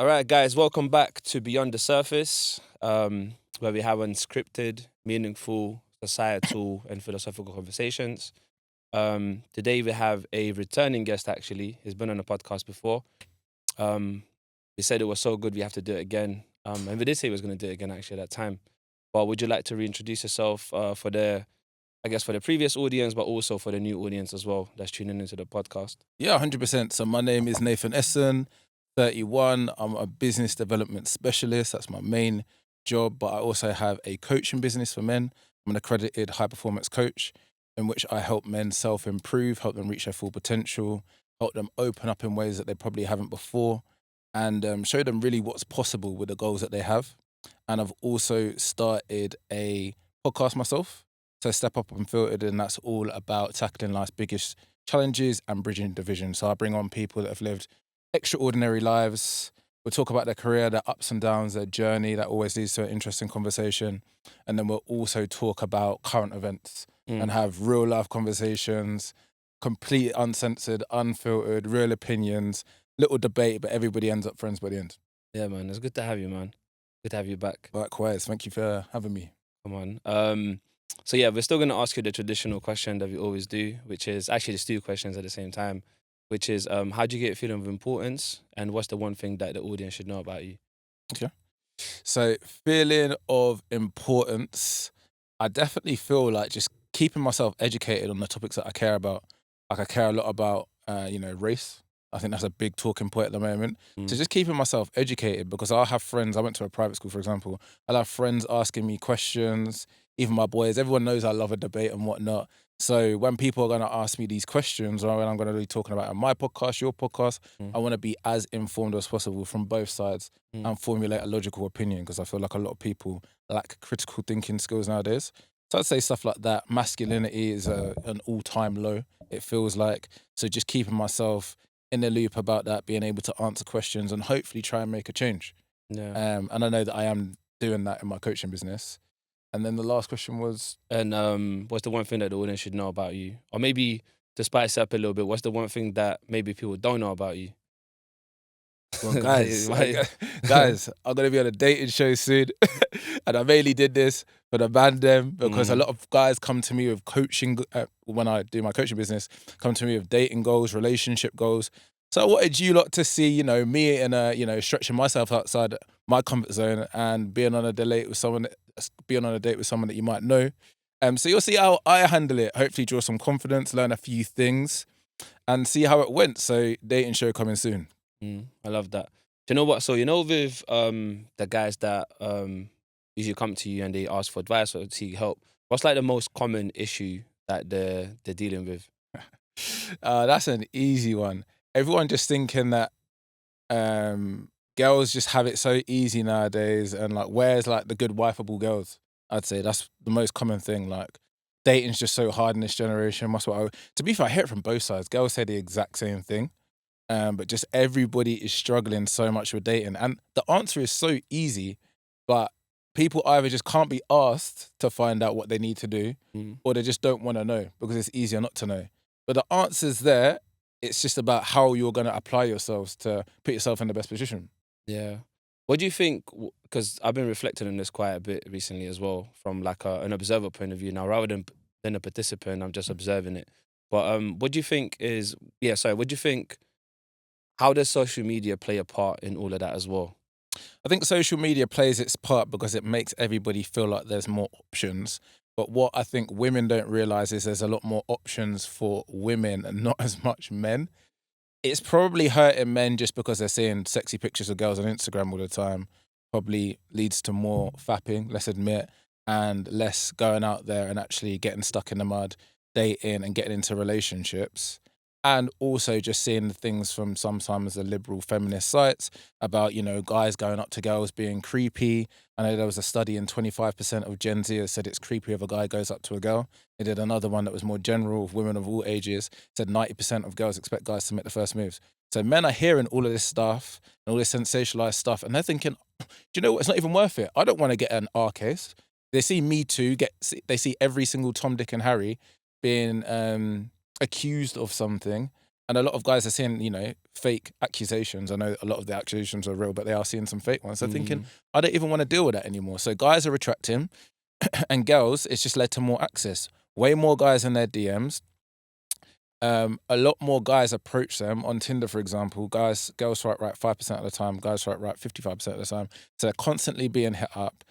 All right, guys, welcome back to Beyond the Surface, where we have unscripted, meaningful, societal, and philosophical conversations. Today we have a returning guest, actually. He's been on the podcast before. We said it was so good, we have to do it again. And we did say he was going to do it again, actually, at that time. But would you like to reintroduce yourself for the previous audience, but also for the new audience as well that's tuning into the podcast? Yeah, 100%. So my name is Nathan Essen, 31. I'm a business development specialist. That's my main job. But I also have a coaching business for men. I'm an accredited high performance coach in which I help men self-improve, help them reach their full potential, help them open up in ways that they probably haven't before, and show them really what's possible with the goals that they have. And I've also started a podcast myself. So Step Up Unfiltered, and that's all about tackling life's biggest challenges and bridging division. So I bring on people that have lived extraordinary lives. We'll talk about their career, their ups and downs, their journey. That always leads to an interesting conversation. And then we'll also talk about current events and have real life conversations, complete uncensored, unfiltered, real opinions, little debate, but everybody ends up friends by the end. Yeah, man, it's good to have you, man. Good to have you back. Likewise. Thank you for having me. Come on. So yeah, we're still going to ask you the traditional question that we always do, which is actually just two questions at the same time, which is how do you get a feeling of importance, and what's the one thing that the audience should know about you? So feeling of importance, I definitely feel like just keeping myself educated on the topics that I care about. Like I care a lot about, race. I think that's a big talking point at the moment. So just keeping myself educated, because I'll have friends, I went to a private school, for example. I'll have friends asking me questions, even my boys. Everyone knows I love a debate and whatnot. So when people are going to ask me these questions, or when I'm going to be talking about it on my podcast, your podcast, I want to be as informed as possible from both sides and formulate a logical opinion, because I feel like a lot of people lack critical thinking skills nowadays. So I'd say stuff like that. Masculinity is an all-time low, it feels like. So just keeping myself in the loop about that, being able to answer questions and hopefully try and make a change. Yeah. And I know that I am doing that in my coaching business. And then the last question was... And what's the one thing that the audience should know about you? Or maybe to spice it up a little bit, what's the one thing that maybe people don't know about you? Well, guys, I'm going to be on a dating show soon. And I mainly did this for the man them, because a lot of guys come to me with coaching, when I do my coaching business, come to me with dating goals, relationship goals. So I wanted you lot to see, me in stretching myself outside my comfort zone and being on a date with someone that you might know. So you'll see how I handle it. Hopefully draw some confidence, learn a few things, and see how it went. So dating show coming soon. I love that. Do you know what? So with the guys that usually come to you and they ask for advice or seek help, what's like the most common issue that they're dealing with? That's an easy one. Everyone just thinking that girls just have it so easy nowadays, and like, where's like the good wifeable girls? I'd say that's the most common thing. Like, dating's just so hard in this generation. To be fair, I hear it from both sides. Girls say the exact same thing. But just everybody is struggling so much with dating. And the answer is so easy, but people either just can't be asked to find out what they need to do, or they just don't want to know because it's easier not to know. But the answer's there. It's just about how you're going to apply yourselves to put yourself in the best position. Yeah. What do you think? Because I've been reflecting on this quite a bit recently as well, from like an observer point of view now, rather than a participant. I'm just observing it. But what do you think is? Yeah, sorry. What do you think? How does social media play a part in all of that as well? I think social media plays its part because it makes everybody feel like there's more options. But what I think women don't realize is there's a lot more options for women and not as much men. It's probably hurting men just because they're seeing sexy pictures of girls on Instagram all the time. Probably leads to more fapping, let's admit, and less going out there and actually getting stuck in the mud, dating and getting into relationships. And also just seeing the things from sometimes the liberal feminist sites about, guys going up to girls being creepy. I know there was a study in 25% of Gen Z that said it's creepy if a guy goes up to a girl. They did another one that was more general of women of all ages, said 90% of girls expect guys to make the first moves. So men are hearing all of this stuff and all this sensationalized stuff, and they're thinking, do you know what, it's not even worth it. I don't want to get an R case. They see Me Too, they see every single Tom, Dick and Harry being accused of something, And a lot of guys are seeing, fake accusations. I know a lot of the accusations are real, but they are seeing some fake ones. They're thinking, I don't even want to deal with that anymore. So guys are retracting, and girls, it's just led to more access. Way more guys in their DMs. A lot more guys approach them on Tinder, for example. Girls swipe right 5% of the time. Guys swipe right 55% of the time. So they're constantly being hit up.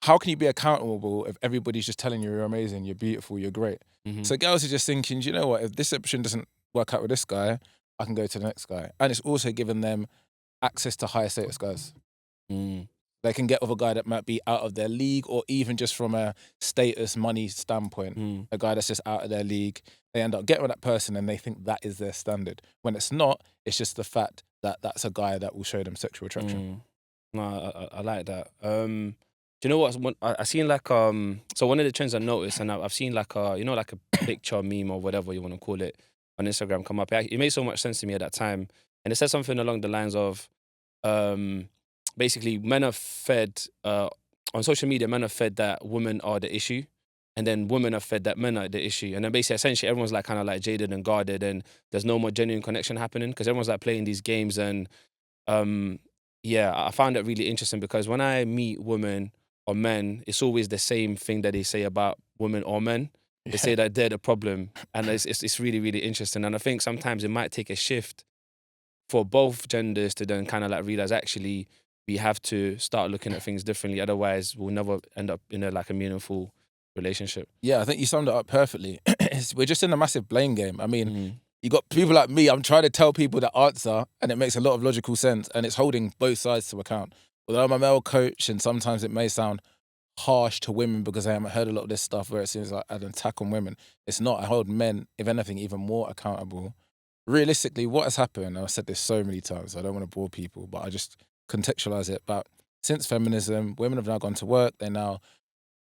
How can you be accountable if everybody's just telling you you're amazing, you're beautiful, you're great? So girls are just thinking, do you know what? If this option doesn't work out with this guy, I can go to the next guy. And it's also giving them access to higher status guys. They can get with a guy that might be out of their league, or even just from a status money standpoint, a guy that's just out of their league. They end up getting with that person and they think that is their standard. When it's not, it's just the fact that that's a guy that will show them sexual attraction. No, I like that. Do you know what? I seen like so one of the trends I noticed, and I've seen like like a picture meme or whatever you want to call it on Instagram come up. It made so much sense to me at that time, and it said something along the lines of, basically, men are fed on social media. Men are fed that women are the issue, and then women are fed that men are the issue, and then basically, essentially, everyone's like kind of like jaded and guarded, and there's no more genuine connection happening because everyone's like playing these games. And yeah, I found it really interesting because when I meet women or men, it's always the same thing that they say about women or men. They say that they're the problem, and it's really, really interesting. And I think sometimes it might take a shift for both genders to then kind of like realize actually we have to start looking at things differently. Otherwise, we'll never end up in a meaningful relationship. Yeah, I think you summed it up perfectly. We're just in a massive blame game. I mean, you got people like me, I'm trying to tell people the answer, and it makes a lot of logical sense, and it's holding both sides to account. Although I'm a male coach, and sometimes it may sound harsh to women because I haven't heard a lot of this stuff where it seems like an attack on women. It's not. I hold men, if anything, even more accountable. Realistically, what has happened, and I've said this so many times, I don't want to bore people, but I just contextualize it. But since feminism, women have now gone to work. They're now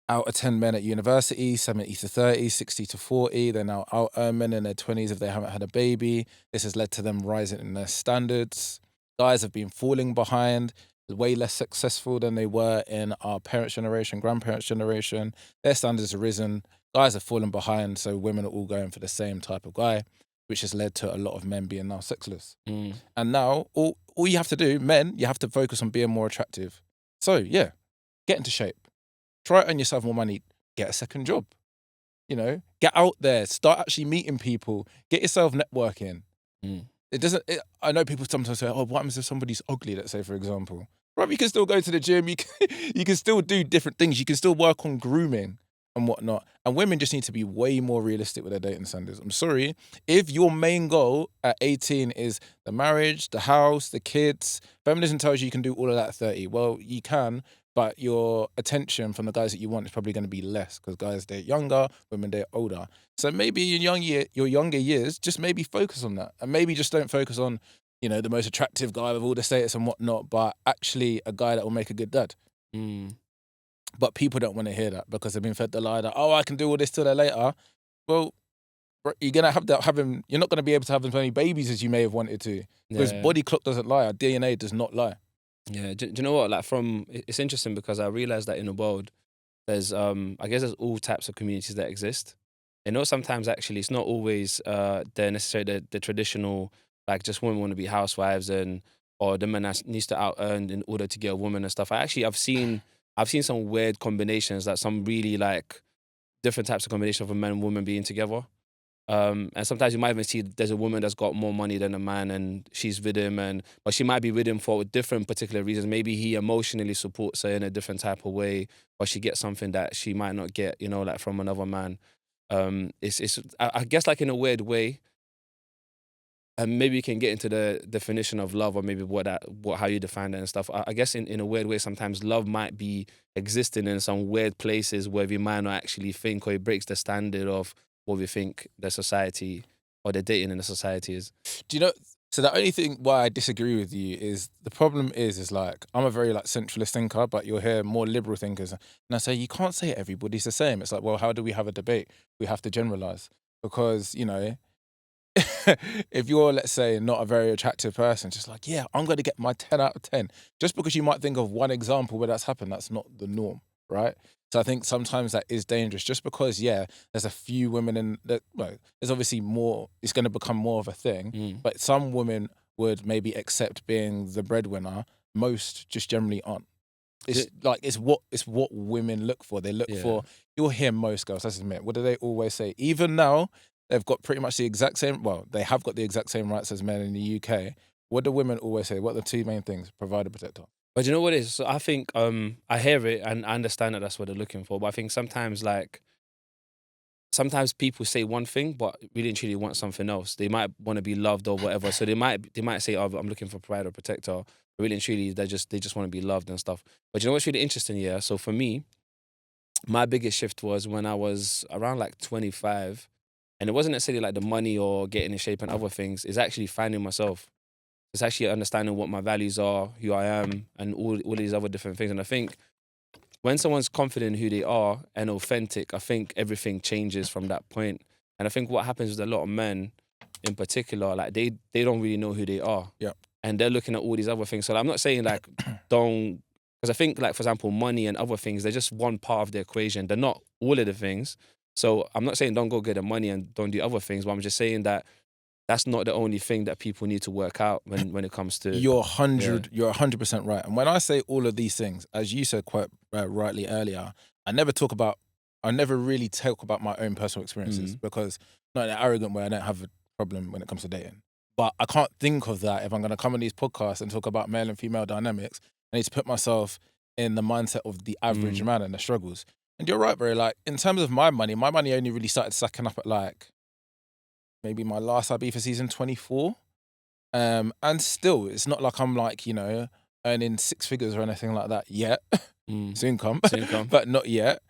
out of 10 men at university, 70-30, 60-40. They're now out men in their 20s if they haven't had a baby. This has led to them rising in their standards. Guys have been falling behind, way less successful than they were in our parents' generation, grandparents' generation. Their standards have risen. Guys have fallen behind, so women are all going for the same type of guy, which has led to a lot of men being now sexless. And now, all you have to do, men, you have to focus on being more attractive. So, yeah, get into shape. Try to earn yourself more money. Get a second job. Get out there. Start actually meeting people. Get yourself networking. I know people sometimes say, oh, what happens if somebody's ugly, let's say, for example. Right, you can still go to the gym. You can still do different things. You can still work on grooming and whatnot. And women just need to be way more realistic with their dating standards. I'm sorry. If your main goal at 18 is the marriage, the house, the kids, feminism tells you can do all of that at 30. Well, you can, but your attention from the guys that you want is probably going to be less because guys date younger, women date older. So maybe in your younger years, just maybe focus on that. And maybe just don't focus on, the most attractive guy with all the status and whatnot, but actually a guy that will make a good dad. But people don't want to hear that because they've been fed the lie that, oh, I can do all this till they're later. Well, you're going to you're not going to be able to have as many babies as you may have wanted to because body clock doesn't lie. Our DNA does not lie. Yeah, do you know what? It's interesting because I realized that in the world, there's I guess there's all types of communities that exist. Sometimes actually it's not always they're necessarily the traditional, like just women want to be housewives or the man that needs to out earn in order to get a woman and stuff. I've seen some weird combinations, like some really like different types of combinations of a man and woman being together. And sometimes you might even see there's a woman that's got more money than a man and she's with him, but she might be with him for different particular reasons. Maybe he emotionally supports her in a different type of way, or she gets something that she might not get, like from another man. I guess like in a weird way, and maybe you can get into the definition of love, or maybe how you define it and stuff. I guess in a weird way, sometimes love might be existing in some weird places where we might not actually think, or it breaks the standard of what we think the society or the dating in the society is. Do you know? So the only thing why I disagree with you is the problem is like I'm a very like centralist thinker, but you'll hear more liberal thinkers, and I say you can't say everybody's the same. It's like, well, how do we have a debate? We have to generalize because if you're, let's say, not a very attractive person, just like, yeah, I'm going to get my 10 out of 10. Just because you might think of one example where that's happened, that's not the norm, right? So I think sometimes that is dangerous just because, there's a few women in that, well, there's obviously more, it's going to become more of a thing, but some women would maybe accept being the breadwinner. Most just generally aren't. It's like, it's what women look for. They look for, you'll hear most girls, let's admit, what do they always say? Even now, they've got pretty much the exact same, well, they have got the exact same rights as men in the UK. What do women always say? What are the two main things? Provider, protector. But you know what it is? So I think I hear it and I understand that that's what they're looking for. But I think sometimes sometimes people say one thing, but really and truly want something else. They might want to be loved or whatever. So they might say, "Oh, I'm looking for a provider or protector." But really and truly, they just want to be loved and stuff. But you know what's really interesting? Yeah. So for me, my biggest shift was when I was around like 25, and it wasn't necessarily like the money or getting in shape and other things. It's actually finding myself. It's actually understanding what my values are, who I am, and all these other different things. And I think when someone's confident in who they are and authentic, I think everything changes from that point. And I think what happens with a lot of men in particular, like they don't really know who they are. Yeah. And they're looking at all these other things. So I'm not saying like don't, because I think like, for example, money and other things, they're just one part of the equation. They're not all of the things. So I'm not saying don't go get the money and don't do other things, but I'm just saying that that's not the only thing that people need to work out when it comes to. You're 100% right. And when I say all of these things, as you said quite rightly earlier, I never really talk about my own personal experiences because not in an arrogant way, I don't have a problem when it comes to dating. But I can't think of that if I'm going to come on these podcasts and talk about male and female dynamics. I need to put myself in the mindset of the average man and the struggles. And you're right, bro. Like, in terms of my money only really started stacking up at like maybe my last IB for season 24. And still, it's not like I'm like, earning six figures or anything like that yet. Soon come. But not yet.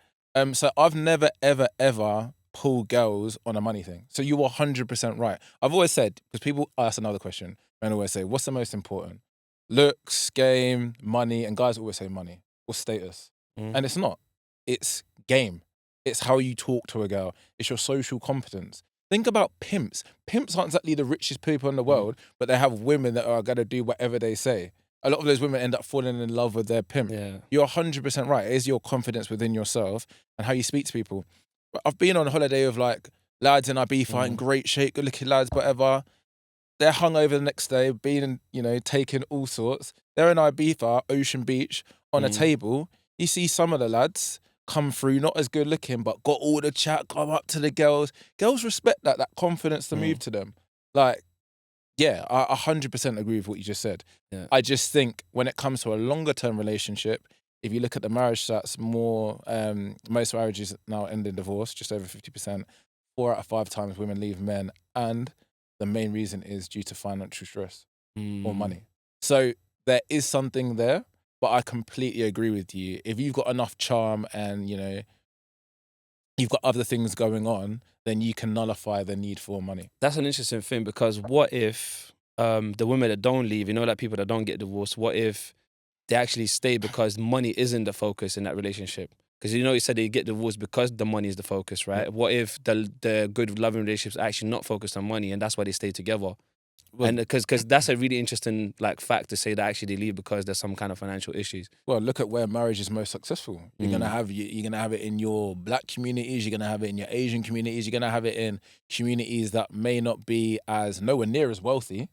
So I've never, ever, ever pulled girls on a money thing. So you are 100% right. I've always said, because people ask another question, and always say, what's the most important? Looks, game, money, and guys always say money or status. And it's not. It's game. It's how you talk to a girl. It's your social competence. Think about pimps. Pimps aren't exactly the richest people in the world, but they have women that are going to do whatever they say. A lot of those women end up falling in love with their pimp. Yeah. You're 100% right. It is your confidence within yourself and how you speak to people. I've been on a holiday with like lads in IB fighting great shape, good looking lads, whatever. They're hungover the next day, being, taking all sorts. They're in Ibiza, Ocean Beach, on a table. You see some of the lads come through, not as good looking, but got all the chat, come up to the girls. Girls respect that confidence to move to them. Like, yeah, I 100% agree with what you just said. Yeah. I just think when it comes to a longer term relationship, if you look at the marriage stats, most marriages now end in divorce, just over 50%. 4 out of 5 times women leave men, and the main reason is due to financial stress or money. So there is something there, but I completely agree with you. If you've got enough charm and, you've got other things going on, then you can nullify the need for money. That's an interesting thing, because what if the women that don't leave, like people that don't get divorced, what if they actually stay because money isn't the focus in that relationship? Because you said they get divorced because the money is the focus, right? What if the good loving relationships are actually not focused on money and that's why they stay together? Well, and because that's a really interesting fact to say that actually they leave because there's some kind of financial issues. Well, look at where marriage is most successful. You're gonna have it in your black communities. You're gonna have it in your Asian communities. You're gonna have it in communities that may not be nowhere near as wealthy.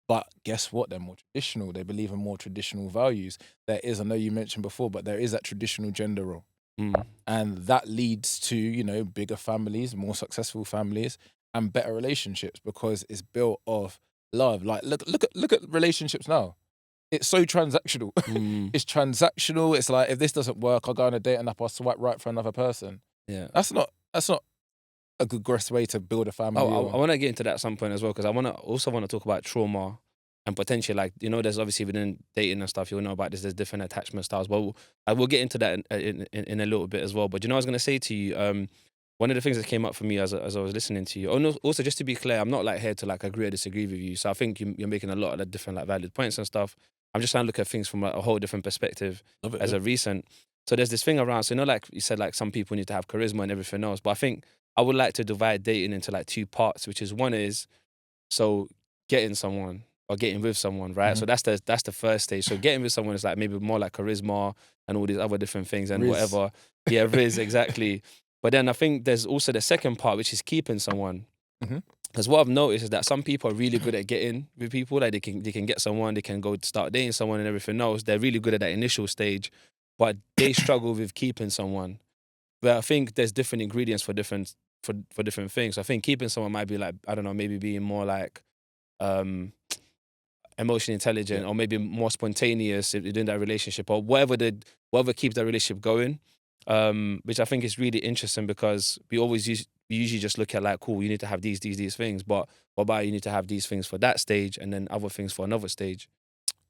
But guess what? They're more traditional. They believe in more traditional values. There is, I know you mentioned before, but there is that traditional gender role. And that leads to, bigger families, more successful families, and better relationships because it's built off love. Like, look at relationships now. It's so transactional. It's transactional. It's like, if this doesn't work, I'll go on a date and I'll swipe right for another person. Yeah. That's not a good way to build a family. I want to get into that at some point as well, because I also want to talk about trauma and potentially, there's obviously within dating and stuff, you'll know about this, there's different attachment styles, but I will get into that in a little bit as well. But I was going to say to you, one of the things that came up for me as I was listening to you, and also just to be clear, I'm not here to agree or disagree with you. So I think you're making a lot of different valid points and stuff. I'm just trying to look at things from a whole different perspective as a recent. So there's this thing around, so like you said, some people need to have charisma and everything else, but I think I would like to divide dating into 2 parts, which is one is, so getting someone. or getting with someone, right? So that's the first stage. So getting with someone is like maybe more like charisma and all these other different things and Riz. whatever. Yeah, Riz, exactly. But then I think there's also the second part, which is keeping someone. Because what I've noticed is that some people are really good at getting with people. Like they can get someone, they can go start dating someone and everything else. They're really good at that initial stage, but they struggle with keeping someone. But I think there's different ingredients for different things. I think keeping someone might be like, I don't know, maybe being more like emotionally intelligent, or maybe more spontaneous if you're in that relationship, or whatever keeps that relationship going. Which I think is really interesting because we usually just look at like, cool, you need to have these things, but what about you need to have these things for that stage and then other things for another stage?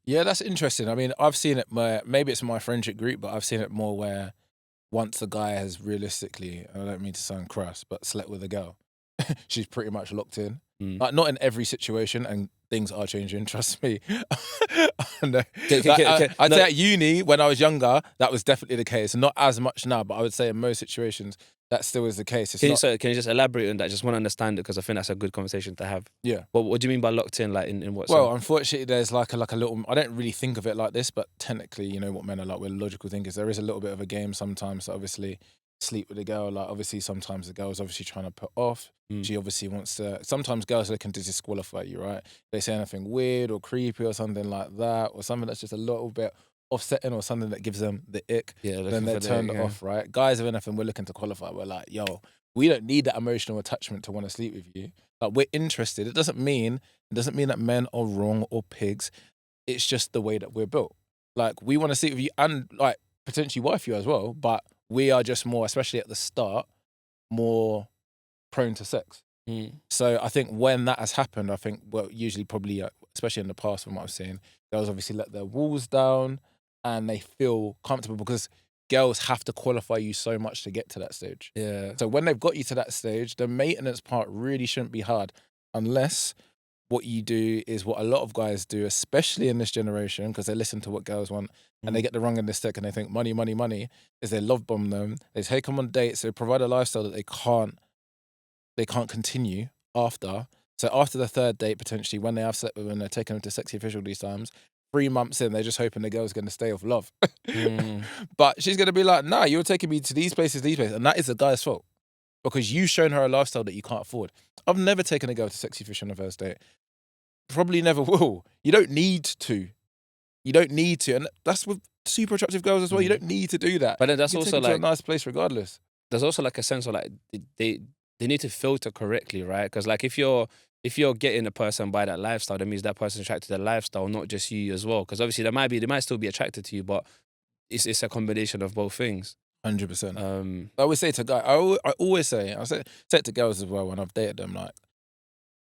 Yeah, that's interesting. I mean, I've seen it maybe it's my friendship group, but I've seen it more where once a guy has realistically, I don't mean to sound crass, but slept with a girl, she's pretty much locked in. Like, not in every situation, and things are changing, trust me. No. I'd say at uni, when I was younger, that was definitely the case. Not as much now, but I would say in most situations, that still is the case. Can you just elaborate on that? I just want to understand it because I think that's a good conversation to have. Yeah. What do you mean by locked in? Like in what sense? Well, unfortunately, there's like a little. I don't really think of it like this, but technically, you know what men are like. We're logical thinkers. There is a little bit of a game sometimes. So obviously, sleep with a girl. Like obviously, sometimes the girl's obviously trying to put off. She obviously wants to. Sometimes girls are looking to disqualify you, right? They say anything weird or creepy or something like that, or something that's just a little bit offsetting or something that gives them the ick. Yeah, then they're turned off, right? Guys, if anything, we're looking to qualify. We're like, yo, we don't need that emotional attachment to want to sleep with you. Like, we're interested. It doesn't mean that men are wrong or pigs. It's just the way that we're built. Like, we want to sleep with you and like potentially wife you as well, but we are just more, especially at the start, more prone to sex. So I think when that has happened, I think, well, usually probably, especially in the past from what I've seen, girls obviously let their walls down and they feel comfortable because girls have to qualify you so much to get to that stage. Yeah. So when they've got you to that stage, the maintenance part really shouldn't be hard unless what you do is what a lot of guys do, especially in this generation, because they listen to what girls want and they get the wrong end of the stick and they think money, money, money, is they love bomb them. They take them on dates. They provide a lifestyle that they can't continue after. So after the third date, potentially, when they have slept with them, they're taking them to sexy official these times. 3 months in, they're just hoping the girl's going to stay off love. But she's going to be like, nah, you're taking me to these places. And that is the guy's fault because you've shown her a lifestyle that you can't afford. I've never taken a girl to sexy fish on the first date. Probably never will. You don't need to. And that's with super attractive girls as well. You don't need to do that. But then that's you can also take it to like a nice place regardless. There's also like a sense of like they need to filter correctly, right? Because like if you're getting a person by that lifestyle, that means that person's attracted to the lifestyle, not just you as well. Because obviously they might still be attracted to you, but it's a combination of both things. 100%. I always say to guys, I always say it to girls as well when I've dated them, like,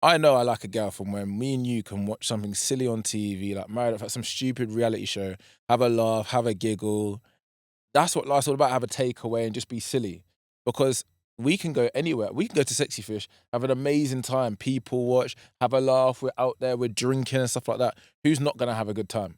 I know I like a girl from when me and you can watch something silly on TV, like married up at some stupid reality show, have a laugh, have a giggle. That's what life's all about, have a takeaway and just be silly. Because we can go anywhere. We can go to Sexy Fish, have an amazing time, people watch, have a laugh, we're out there, we're drinking and stuff like that. Who's not going to have a good time?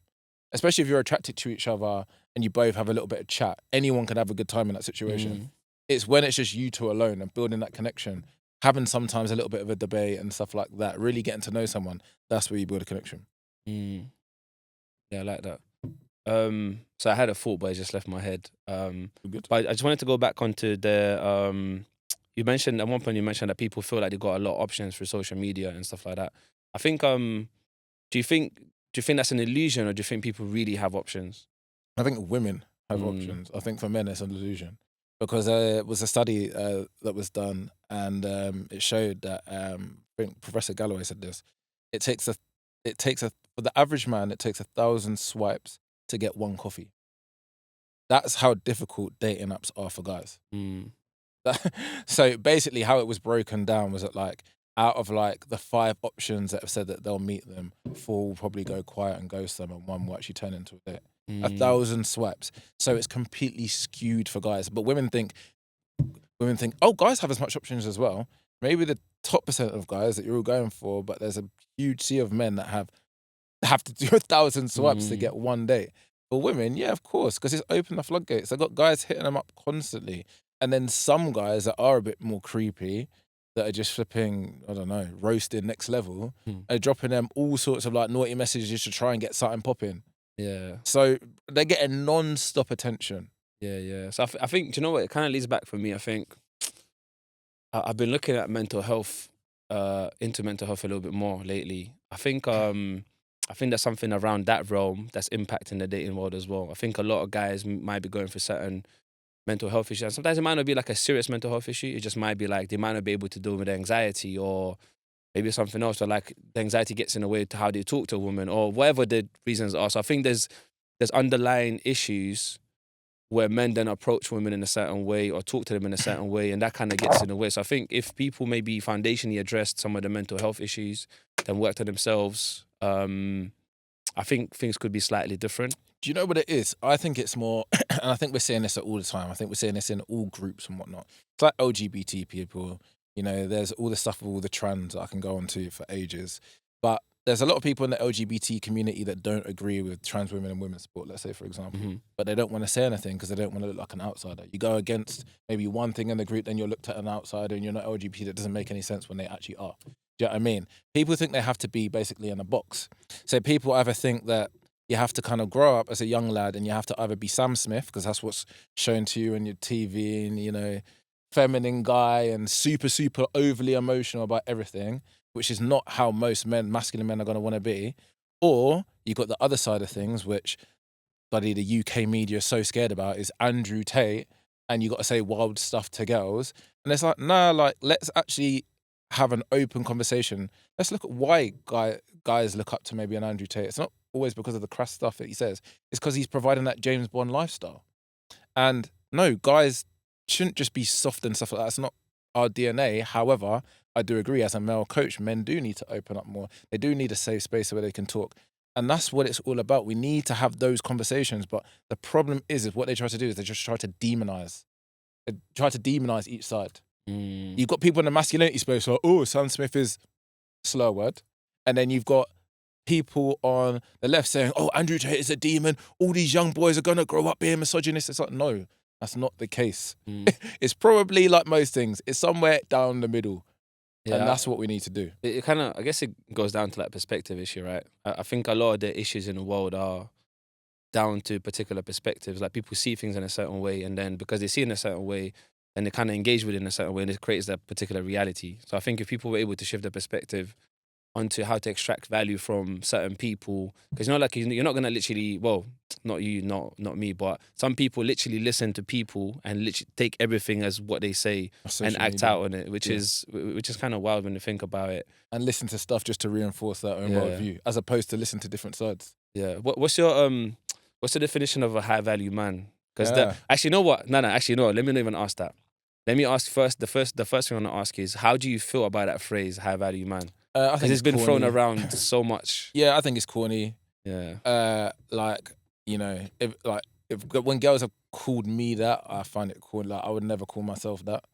Especially if you're attracted to each other and you both have a little bit of chat. Anyone can have a good time in that situation. It's when it's just you two alone and building that connection, having sometimes a little bit of a debate and stuff like that, really getting to know someone, that's where you build a connection. Yeah, I like that. So I had a thought, but it just left my head. But I just wanted to go back onto the you mentioned at one point that people feel like they got a lot of options through social media and stuff like that. I think do you think that's an illusion, or do you think people really have options? I think women have options. I think for men it's an illusion. Because it was a study that was done, and it showed that I think Professor Galloway said this. It takes for the average man, it takes 1,000 swipes to get one coffee. That's how difficult dating apps are for guys. So basically, how it was broken down was that like out of like the 5 options that have said that they'll meet them, 4 will probably go quiet and ghost them, and 1 will actually turn into a date. 1,000 swipes. So it's completely skewed for guys. But women think, oh, guys have as much options as well. Maybe the top % of guys that you're all going for, but there's a huge sea of men that have to do 1,000 swipes to get one date. For women, yeah, of course, because it's opened the floodgates. They've got guys hitting them up constantly. And then some guys that are a bit more creepy, that are just flipping, I don't know, roasting next level, Mm. are dropping them all sorts of like naughty messages to try and get something popping. Yeah. So they're getting non-stop attention. Yeah. So I think, do you know what? It kind of leads back for me. I think I've been looking at mental health, into mental health a little bit more lately. I think there's something around that realm that's impacting the dating world as well. I think a lot of guys might be going through certain mental health issues. And sometimes it might not be like a serious mental health issue. It just might be like they might not be able to deal with anxiety, or maybe something else. Or like the anxiety gets in the way to how they talk to a woman, or whatever the reasons are. So I think there's underlying issues where men then approach women in a certain way or talk to them in a certain way, and that kind of gets in the way. So I think if people maybe foundationally addressed some of the mental health issues, then worked on themselves, I think things could be slightly different. Do you know what it is? I think it's more, and I think we're seeing this all the time. I think we're seeing this in all groups and whatnot. It's like LGBT people. You know, there's all the stuff with all the trans that I can go on to for ages. But there's a lot of people in the LGBT community that don't agree with trans women and women's sport, let's say, for example. Mm-hmm. But they don't want to say anything because they don't want to look like an outsider. You go against maybe one thing in the group, then you're looked at an outsider, and you're not LGBT. That doesn't make any sense when they actually are. Do you know what I mean? People think they have to be basically in a box. So people either think that you have to kind of grow up as a young lad and you have to either be Sam Smith, because that's what's shown to you on your TV, and, you know, feminine guy and super, super overly emotional about everything, which is not how most masculine men are going to want to be. Or you got the other side of things, which bloody the UK media is so scared about, is Andrew Tate, and you got to say wild stuff to girls. And it's like, nah, like, let's actually have an open conversation. Let's look at why guys look up to maybe an Andrew Tate. It's not always because of the crass stuff that he says. It's because he's providing that James Bond lifestyle. And no, guys shouldn't just be soft and stuff like that. It's not our DNA. However, I do agree, as a male coach, men do need to open up more. They do need a safe space where they can talk. And that's what it's all about. We need to have those conversations. But the problem is what they try to do is they just try to demonize. They try to demonize each side. You've got people in the masculinity space like, oh, Sam Smith is slur word. And then you've got people on the left saying, oh, Andrew Tate is a demon. All these young boys are going to grow up being misogynist. It's like, no, that's not the case. It's probably like most things. It's somewhere down the middle. Yeah. And that's what we need to do. It kind of, I guess it goes down to like perspective issue, right? I think a lot of the issues in the world are down to particular perspectives. Like people see things in a certain way, and then because they see in a certain way, and they kind of engage with it in a certain way, and it creates that particular reality. So I think if people were able to shift their perspective onto how to extract value from certain people, because you know, like you're not gonna literally, well, not you, not me, but some people literally listen to people and literally take everything as what they say and act out on it, which is kind of wild when you think about it. And listen to stuff just to reinforce their own worldview, as opposed to listen to different sides. Yeah. What's the definition of a high value man? Because actually, you know what? No. Actually, no. Let me not even ask that. Let me ask first. The first thing I want to ask is, how do you feel about that phrase, high value man? I think it's been corny. Thrown around so much. Yeah, I think it's corny. Yeah. Like, you know, if when girls have called me that, I find it corny. Like, I would never call myself that.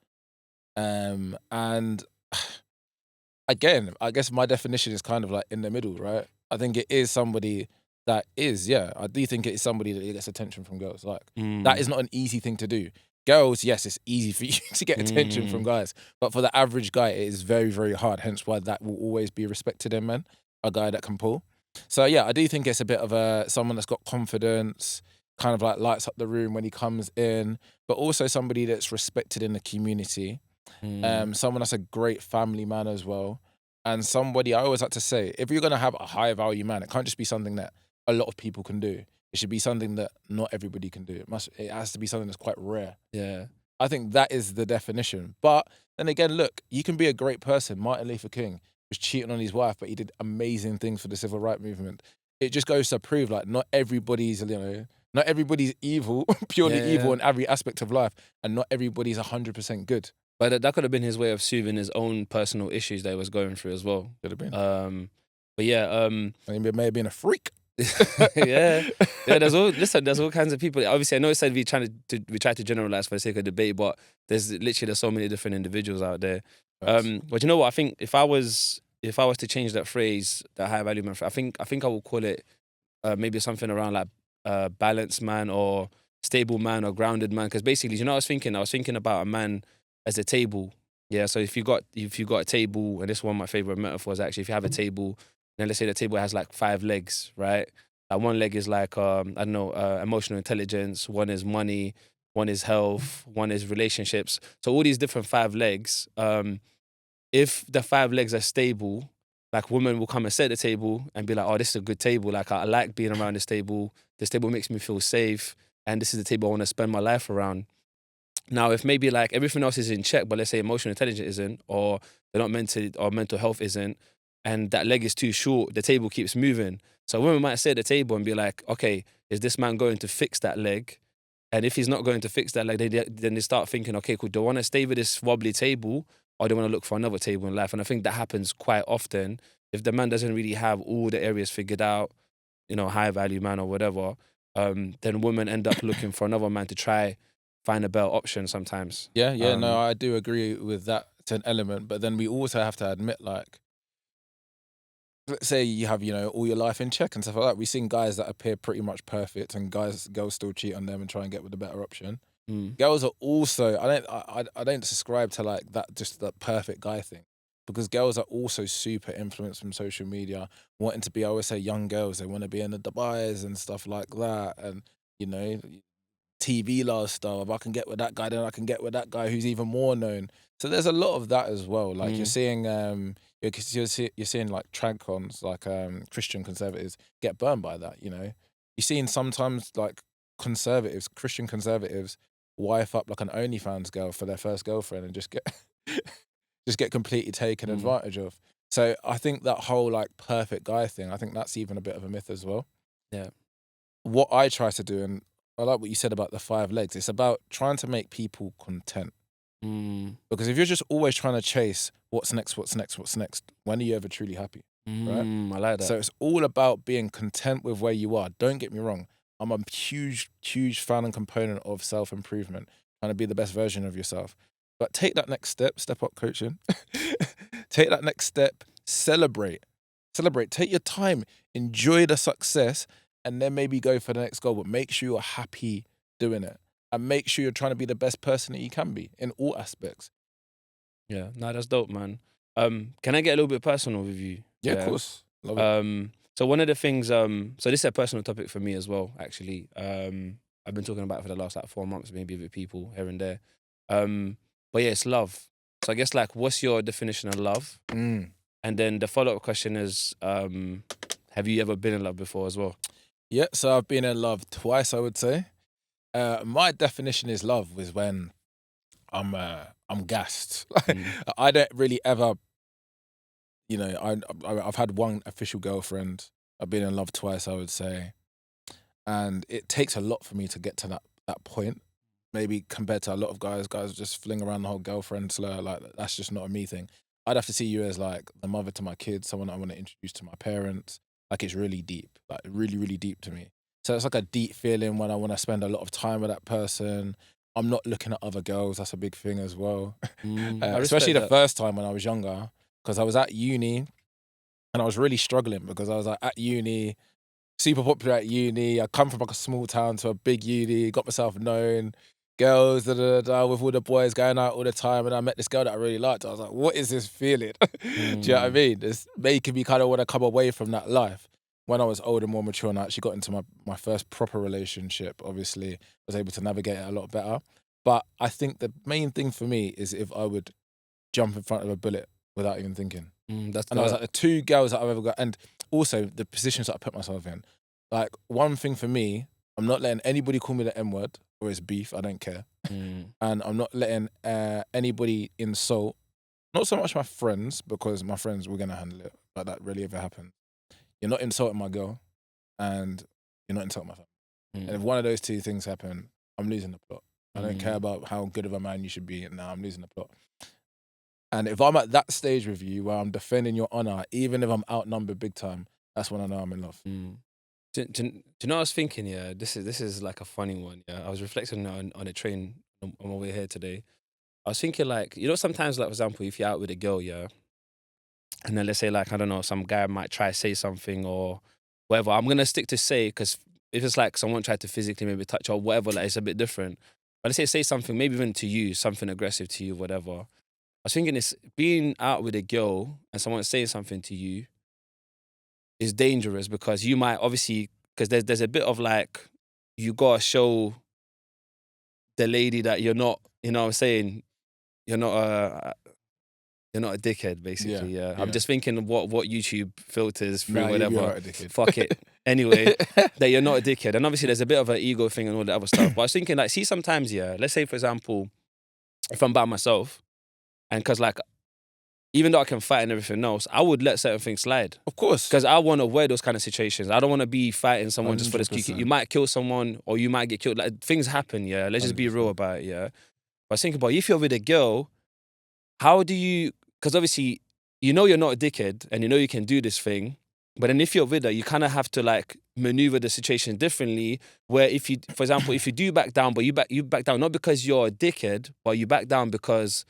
And again, I guess my definition is kind of like in the middle, right? I think it is somebody that is, I do think it is somebody that gets attention from girls. Like, that is not an easy thing to do. Girls, yes, it's easy for you to get attention from guys. But for the average guy, it is very, very hard. Hence why that will always be respected in men, a guy that can pull. So yeah, I do think it's a bit of someone that's got confidence, kind of like lights up the room when he comes in, but also somebody that's respected in the community. Someone that's a great family man as well. And somebody, I always like to say, if you're going to have a high value man, it can't just be something that a lot of people can do. It should be something that not everybody can do. It has to be something that's quite rare. Yeah. I think that is the definition. But then again, look, you can be a great person. Martin Luther King was cheating on his wife, but he did amazing things for the civil rights movement. It just goes to prove, like, not everybody's evil, purely evil in every aspect of life, and not everybody's 100% good. But that could have been his way of soothing his own personal issues that he was going through as well. Could have been. But yeah, and he may have been a freak. yeah. There's all kinds of people. Obviously, I know it said we try to generalize for the sake of debate, but there's so many different individuals out there. But you know what? I think if I was to change that phrase, that high value man, I think I will call it maybe something around like balanced man or stable man or grounded man. Because basically, you know, I was thinking about a man as a table. Yeah, so if you got a table, and this is one of my favorite metaphors actually, if you have a table, then let's say the table has like 5 legs, right? Like one leg is like I don't know, emotional intelligence, one is money, one is health, one is relationships. So all these different 5 legs, if the 5 legs are stable, like women will come and sit at the table and be like, oh, this is a good table. Like I like being around this table. This table makes me feel safe, and this is the table I want to spend my life around. Now, if maybe like everything else is in check, but let's say emotional intelligence isn't, or they're not mentally, or mental health isn't, and that leg is too short, the table keeps moving. So women might sit at the table and be like, okay, is this man going to fix that leg? And if he's not going to fix that leg, then they start thinking, okay, cool, do I want to stay with this wobbly table, or do I want to look for another table in life? And I think that happens quite often. If the man doesn't really have all the areas figured out, high value man or whatever, then women end up looking for another man to try find a better option sometimes. Yeah, no, I do agree with that to an element, but then we also have to admit, like, let's say you have, all your life in check and stuff like that. We've seen guys that appear pretty much perfect, and girls still cheat on them and try and get with a better option. Girls are also, I don't subscribe to like that, just that perfect guy thing, because girls are also super influenced from social media, wanting to be, I always say, young girls, they want to be in the Dubais and stuff like that, and you know, TV lifestyle. If I can get with that guy, then I can get with that guy who's even more known. So there's a lot of that as well. Like you're seeing, you're seeing like trad-cons, like Christian conservatives get burned by that. You're seeing sometimes like Christian conservatives, wife up like an OnlyFans girl for their first girlfriend and just get completely taken advantage of. So I think that whole like perfect guy thing, I think that's even a bit of a myth as well. Yeah. What I try to do, and I like what you said about the 5 legs, it's about trying to make people content. Because if you're just always trying to chase what's next, when are you ever truly happy? Right? I like that. So it's all about being content with where you are. Don't get me wrong. I'm a huge, huge fan and component of self-improvement, trying to be the best version of yourself. But take that next step up coaching. Take that next step, celebrate. Take your time, enjoy the success, and then maybe go for the next goal. But make sure you're happy doing it. And make sure you're trying to be the best person that you can be in all aspects. Yeah, no, that's dope, man. Can I get a little bit personal with you? Yeah, of course. Love it. So one of the things, so this is a personal topic for me as well, actually. I've been talking about it for the last like 4 months, maybe with people here and there. But yeah, it's love. So I guess like, what's your definition of love? And then the follow-up question is, have you ever been in love before as well? Yeah, so I've been in love twice, I would say. My definition is love was when I'm gassed. I don't really ever, I've had one official girlfriend. I've been in love twice, I would say, and it takes a lot for me to get to that point. Maybe compared to a lot of guys just fling around the whole girlfriend slur. Like that's just not a me thing. I'd have to see you as like the mother to my kids, someone I want to introduce to my parents. Like it's really deep, like really, really deep to me. So it's like a deep feeling when I want to spend a lot of time with that person. I'm not looking at other girls. That's a big thing as well. Especially the first time when I was younger, because I was at uni and I was really struggling because I was like at uni, super popular at uni. I come from like a small town to a big uni, got myself known, girls, with all the boys going out all the time. And I met this girl that I really liked. I was like, what is this feeling? Do you know what I mean? It's making me kind of want to come away from that life. When I was older, more mature, and I actually got into my first proper relationship, obviously, I was able to navigate it a lot better. But I think the main thing for me is if I would jump in front of a bullet without even thinking. And I was like, the 2 girls that I've ever got, and also the positions that I put myself in. Like, one thing for me, I'm not letting anybody call me the N-word or it's beef, I don't care. And I'm not letting anybody insult, not so much my friends, because my friends, we're going to handle it, but that rarely ever happens. You're not insulting my girl, and you're not insulting my family. And if one of those 2 things happen, I'm losing the plot. I don't care about how good of a man you should be. Now I'm losing the plot. And if I'm at that stage with you where I'm defending your honor, even if I'm outnumbered big time, that's when I know I'm in love. Do you know what I was thinking? Yeah, this is like a funny one. Yeah, I was reflecting on a train on my way here today. I was thinking like, sometimes like for example, if you're out with a girl, yeah, and then let's say like, I don't know, some guy might try to say something or whatever. I'm gonna stick to say, because if it's like someone tried to physically maybe touch or whatever, like it's a bit different. But let's say something, maybe even to you, something aggressive to you, whatever. I was thinking it's being out with a girl and someone saying something to you is dangerous because you might obviously, because there's a bit of like, you gotta show the lady that you're not, you know what I'm saying, you're not a dickhead, basically. Yeah. I'm just thinking of what YouTube filters through, Nah, whatever. you'd be alright, dickhead. Fuck it. Anyway, that you're not a dickhead. And obviously there's a bit of an ego thing and all that other stuff. But I was thinking, like, see, sometimes, yeah, let's say, for example, if I'm by myself, and because, like, even though I can fight and everything else, I would let certain things slide. Of course. Because I want to avoid those kind of situations. I don't want to be fighting someone just for this. 100%. You might kill someone or you might get killed. Like, things happen, yeah. Let's just be real 100%. about it, yeah. But I was thinking about, if you're with a girl, how do you, because obviously, you know you're not a dickhead and you know you can do this thing, but then if you're with her, you kind of have to like maneuver the situation differently, where if you, for example, if you do back down, but you back down not because you're a dickhead, but you back down because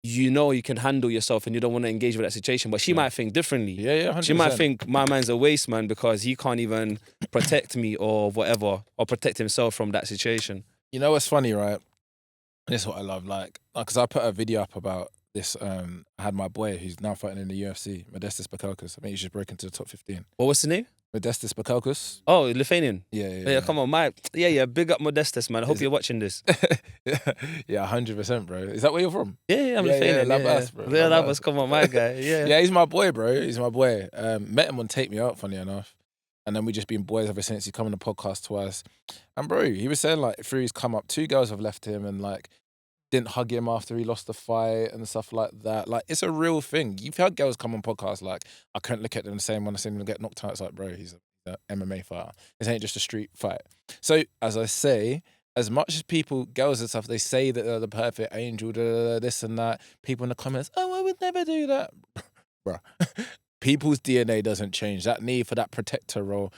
you know you can handle yourself and you don't want to engage with that situation, but she might think differently. Yeah, 100%. She might think my man's a waste man because he can't even protect me or whatever, or protect himself from that situation. You know what's funny, right? This is what I love, like, because I put a video up about this. I had my boy who's now fighting in the UFC, Modestas Bukalkas. I think he's just broken to the top 15. What was the name? Modestas Bukalkas. Oh, Lithuanian. Yeah. Come on, big up Modestas, man. I hope you're watching this. Yeah, 100%, bro. Is that where you're from? Yeah, I'm Lithuanian. Yeah, Labas, bro. Yeah, Labas, come on, my guy. Yeah. Yeah, he's my boy, bro. He's my boy. Met him on Take Me Out, funny enough. And then we just been boys ever since. He come on the podcast twice. And bro, he was saying like through his come up, 2 girls have left him and like didn't hug him after he lost the fight and stuff like that. Like, it's a real thing. You've had girls come on podcasts like, I couldn't look at them the same when I seen them get knocked out. It's like, bro, he's an MMA fighter. This ain't just a street fight. So, as I say, as much as people, girls and stuff, they say that they're the perfect angel, this and that, people in the comments, oh, I would never do that. Bro, people's DNA doesn't change. That need for that protector role,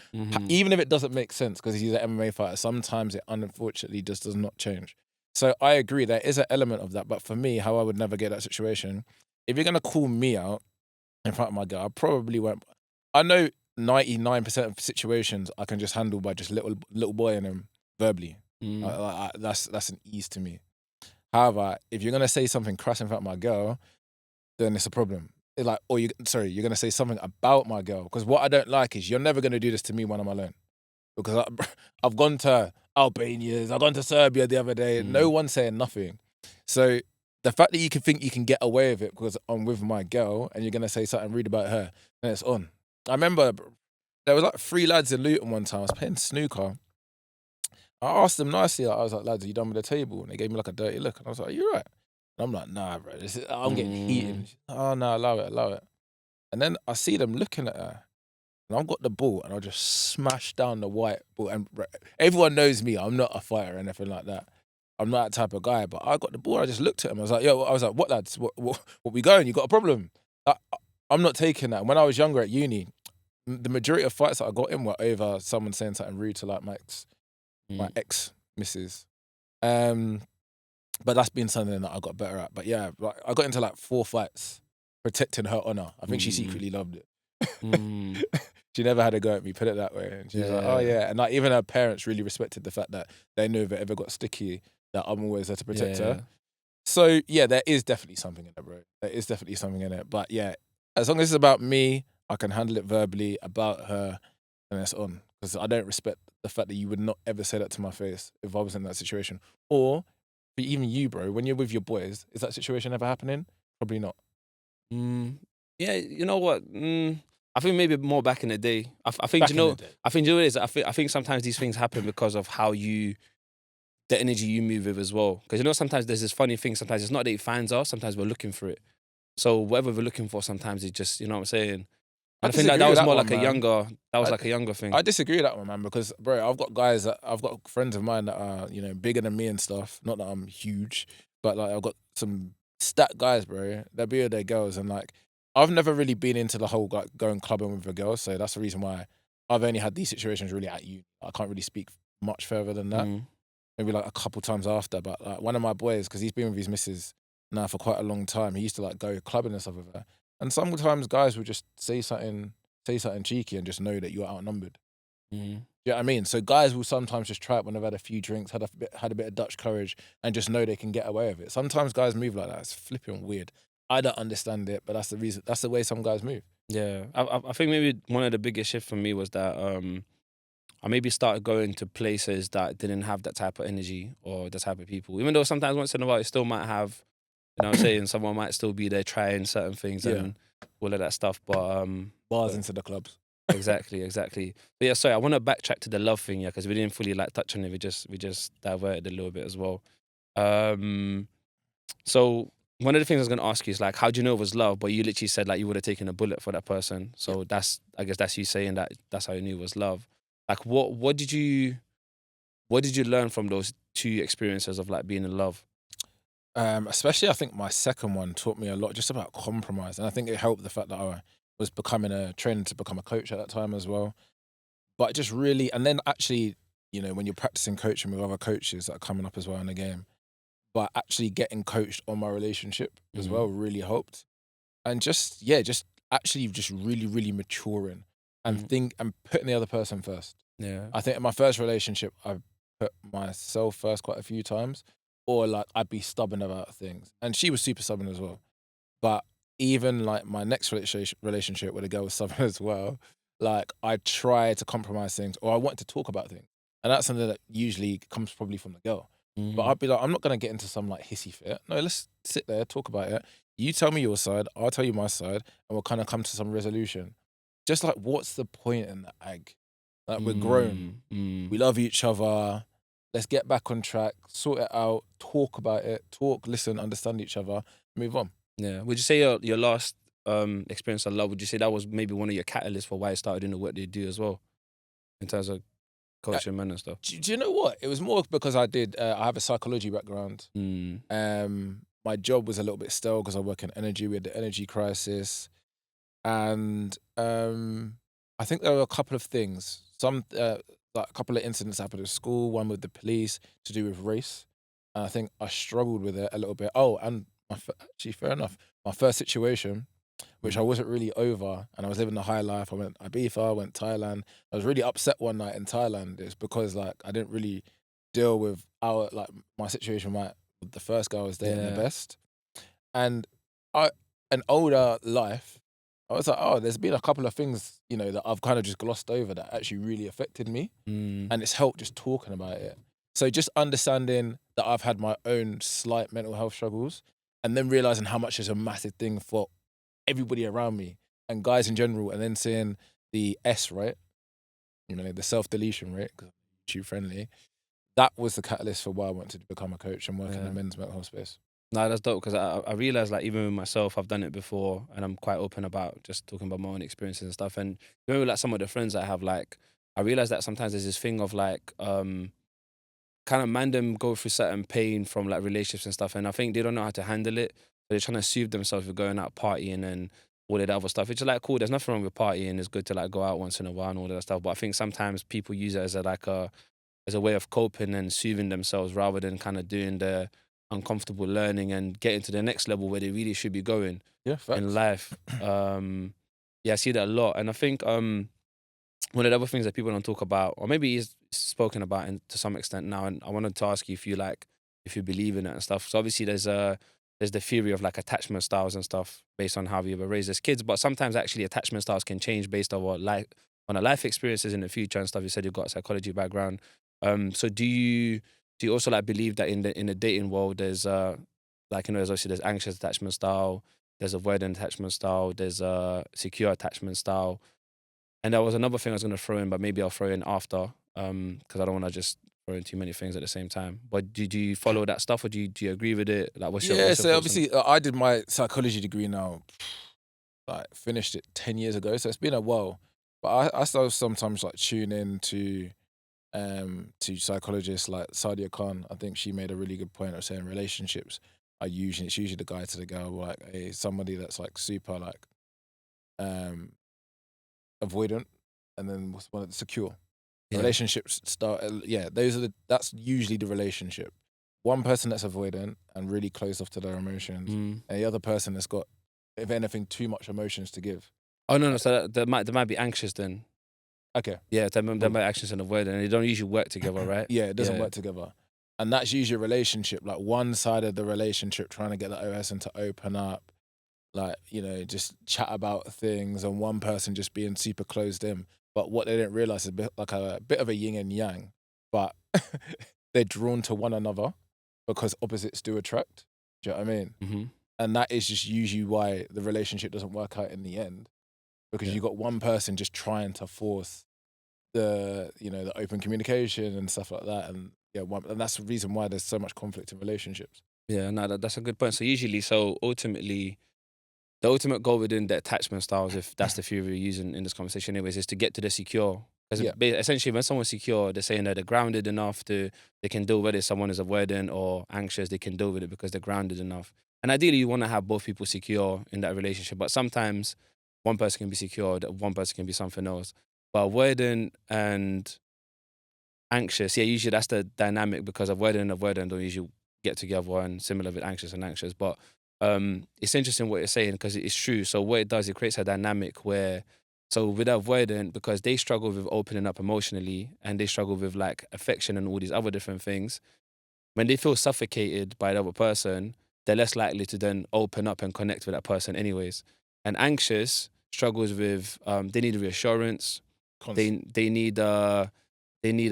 even if it doesn't make sense because he's an MMA fighter, sometimes it unfortunately just does not change. So I agree, there is an element of that. But for me, how I would never get that situation, if you're going to call me out in front of my girl, I probably won't. I know 99% of situations I can just handle by just little boy in them verbally. That's an ease to me. However, if you're going to say something crass in front of my girl, then it's a problem. You're going to say something about my girl. Because what I don't like is you're never going to do this to me when I'm alone. Because I've gone to Albania, I've gone to Serbia the other day, no one's saying nothing. So the fact that you can think you can get away with it because I'm with my girl and you're going to say something rude about her, then it's on. I remember there was like 3 lads in Luton one time, I was playing snooker. I asked them nicely, I was like, lads, are you done with the table? And they gave me like a dirty look. And I was like, are you right? And I'm like, nah, bro, I'm getting heated. Oh, no, allow it. And then I see them looking at her. And I've got the ball and I just smash down the white ball. And everyone knows me. I'm not a fighter or anything like that. I'm not that type of guy. But I got the ball. I just looked at him. I was like, what lads? What we going? You got a problem? I'm not taking that. When I was younger at uni, the majority of fights that I got in were over someone saying something rude to like my ex missus. But that's been something that I got better at. But yeah, like, I got into like 4 fights protecting her honor. I think she secretly loved it. She never had a go at me, put it that way. And she was like, oh yeah. And like even her parents really respected the fact that they knew if it ever got sticky, that I'm always there to protect her. So yeah, there is definitely something in it, bro. There is definitely something in it. But yeah, as long as it's about me, I can handle it verbally. About her, and it's on. Because I don't respect the fact that you would not ever say that to my face if I was in that situation. Or for even you, bro, when you're with your boys, is that situation ever happening? Probably not. Yeah, you know what? I think maybe more back in the day. I think I think you know what it is. I think sometimes these things happen because of how the energy you move with as well. Because you know sometimes there's this funny thing. Sometimes it's not that it finds us. Sometimes we're looking for it. So whatever we're looking for, sometimes it just, you know what I'm saying. I think that was more like a younger. That was like a younger thing. I disagree with that one, man. Because bro, I've got friends of mine that are bigger than me and stuff. Not that I'm huge, but like I've got some stat guys, bro. They're bigger than girls, and like. I've never really been into the whole like going clubbing with a girl, so that's the reason why I've only had these situations really at you. I can't really speak much further than that. Maybe like a couple times after, but like one of my boys, because he's been with his missus now for quite a long time, he used to like go clubbing and stuff with her. And sometimes guys would just say something cheeky and just know that you're outnumbered. You know what I mean? So guys will sometimes just try it when they've had a few drinks, had a bit of Dutch courage, and just know they can get away with it. Sometimes guys move like that. It's flipping weird. I don't understand it, but that's the reason. That's the way some guys move. Yeah, I think maybe one of the biggest shifts for me was that I maybe started going to places that didn't have that type of energy or the type of people. Even though sometimes once in a while it still might have, you know what I'm saying, someone might still be there trying certain things Yeah. and all of that stuff. But Bars but- into the clubs. exactly. But yeah, sorry, I want to backtrack to the love thing, yeah, because we didn't fully like touch on it. We just diverted a little bit as well. So one of the things I was gonna ask you is like, how do you know it was love? But you literally said like you would have taken a bullet for that person. So I guess that's you saying that that's how you knew it was love. Like what did you learn from those two experiences of like being in love? Especially, I think my second one taught me a lot just about compromise, and I think it helped the fact that I was becoming a trainer to become a coach at that time as well. But just really, and then actually, when you're practicing coaching with other coaches that are coming up as well in the game, but actually getting coached on my relationship as well really helped. And just actually just really, really maturing and and putting the other person first. Yeah. I think in my first relationship, I put myself first quite a few times, or like I'd be stubborn about things. And she was super stubborn as well. But even like my next relationship with a girl was stubborn as well, like I try to compromise things or I want to talk about things. And that's something that usually comes probably from the girl. But I'd be like, I'm not going to get into some like hissy fit. No, let's sit there, talk about it. You tell me your side, I'll tell you my side, and we'll kind of come to some resolution. Just like, what's the point in the ag? Like, we're grown. We love each other. Let's get back on track, sort it out, talk about it, listen, understand each other, move on. Yeah. Would you say your last experience of love, would you say that was maybe one of your catalysts for why you started doing the work that you do as well? In terms of coaching men and stuff. Do you know what? It was more because I have a psychology background. My job was a little bit stale because I work in energy. We had the energy crisis. And I think there were a couple of things. Like a couple of incidents happened at school, one with the police to do with race. And I think I struggled with it a little bit. Oh, and actually, fair enough. My first situation, which I wasn't really over, and I was living the high life. I went Ibiza, I went Thailand. I was really upset one night in Thailand. It's because like I didn't really deal with my situation with the first girl I was dating the best. And an older life, I was like, oh, there's been a couple of things, that I've kind of just glossed over that actually really affected me. And it's helped just talking about it. So just understanding that I've had my own slight mental health struggles and then realizing how much is a massive thing for everybody around me and guys in general, and then seeing the right? The self-deletion rate, because YouTube friendly. That was the catalyst for why I wanted to become a coach and work in the men's mental health space. No, that's dope because I realized like even with myself, I've done it before and I'm quite open about just talking about my own experiences and stuff. And remember like some of the friends I have, like I realized that sometimes there's this thing of like kind of man them go through certain pain from like relationships and stuff, and I think they don't know how to handle it. So they're trying to soothe themselves with going out partying and all of that other stuff, which is like cool. There's nothing wrong with partying. It's good to like go out once in a while and all that stuff. But I think sometimes people use it as a way of coping and soothing themselves rather than kind of doing the uncomfortable learning and getting to the next level where they really should be going in life. Yeah, I see that a lot. And I think one of the other things that people don't talk about, or maybe is spoken about to some extent now, and I wanted to ask you if you believe in it and stuff. So obviously there's the theory of like attachment styles and stuff based on how we were raised as kids, but sometimes actually attachment styles can change based on on a life experiences in the future and stuff. You said you've got a psychology background. So do you also like believe that in the dating world there's there's obviously there's anxious attachment style, there's avoidant attachment style, there's a secure attachment style, and there was another thing I was going to throw in, but maybe I'll throw in after because I don't want to just throw in too many things at the same time. But do you follow that stuff or do you agree with it? Like what's your so obviously I did my psychology degree now, like finished it 10 years ago, so it's been a while. But I still sometimes like tune in to psychologists like Sadia Khan. I think she made a really good point of saying relationships are usually the guy to the girl, like somebody that's like super like avoidant, and then what's one of the secure. Relationships start, that's usually the relationship. One person that's avoidant and really closed off to their emotions, and the other person that's got, if anything, too much emotions to give. Oh no, so they might be anxious then. Okay. Yeah, they might be anxious and avoidant, and they don't usually work together, right? Yeah, it doesn't work together. And that's usually a relationship, like one side of the relationship trying to get the other person to open up like, just chat about things, and one person just being super closed in. But what they didn't realize is a bit of a yin and yang, but they're drawn to one another because opposites do attract. Do you know what I mean? Mm-hmm. And that is just usually why the relationship doesn't work out in the end, because Yeah. you got one person just trying to force the open communication and stuff like that, and and that's the reason why there's so much conflict in relationships. Yeah, no, that's a good point. So ultimately, the ultimate goal within the attachment styles, if that's the theory we're using in this conversation anyways, is to get to the secure. Because Yeah, essentially when someone's secure, they're saying that they're grounded enough they can deal with it. Someone is avoidant or anxious, they can deal with it because they're grounded enough. And ideally you want to have both people secure in that relationship. But sometimes one person can be secure, one person can be something else. But avoidant and anxious, yeah, usually that's the dynamic, because avoidant and avoidant don't usually get together, and similar with anxious and anxious. But it's interesting what you're saying, because it's true. So what it does, it creates a dynamic where, so with avoidant, because they struggle with opening up emotionally and they struggle with like affection and all these other different things, when they feel suffocated by the other person, they're less likely to then open up and connect with that person anyways. And anxious struggles with they need reassurance, constant. they need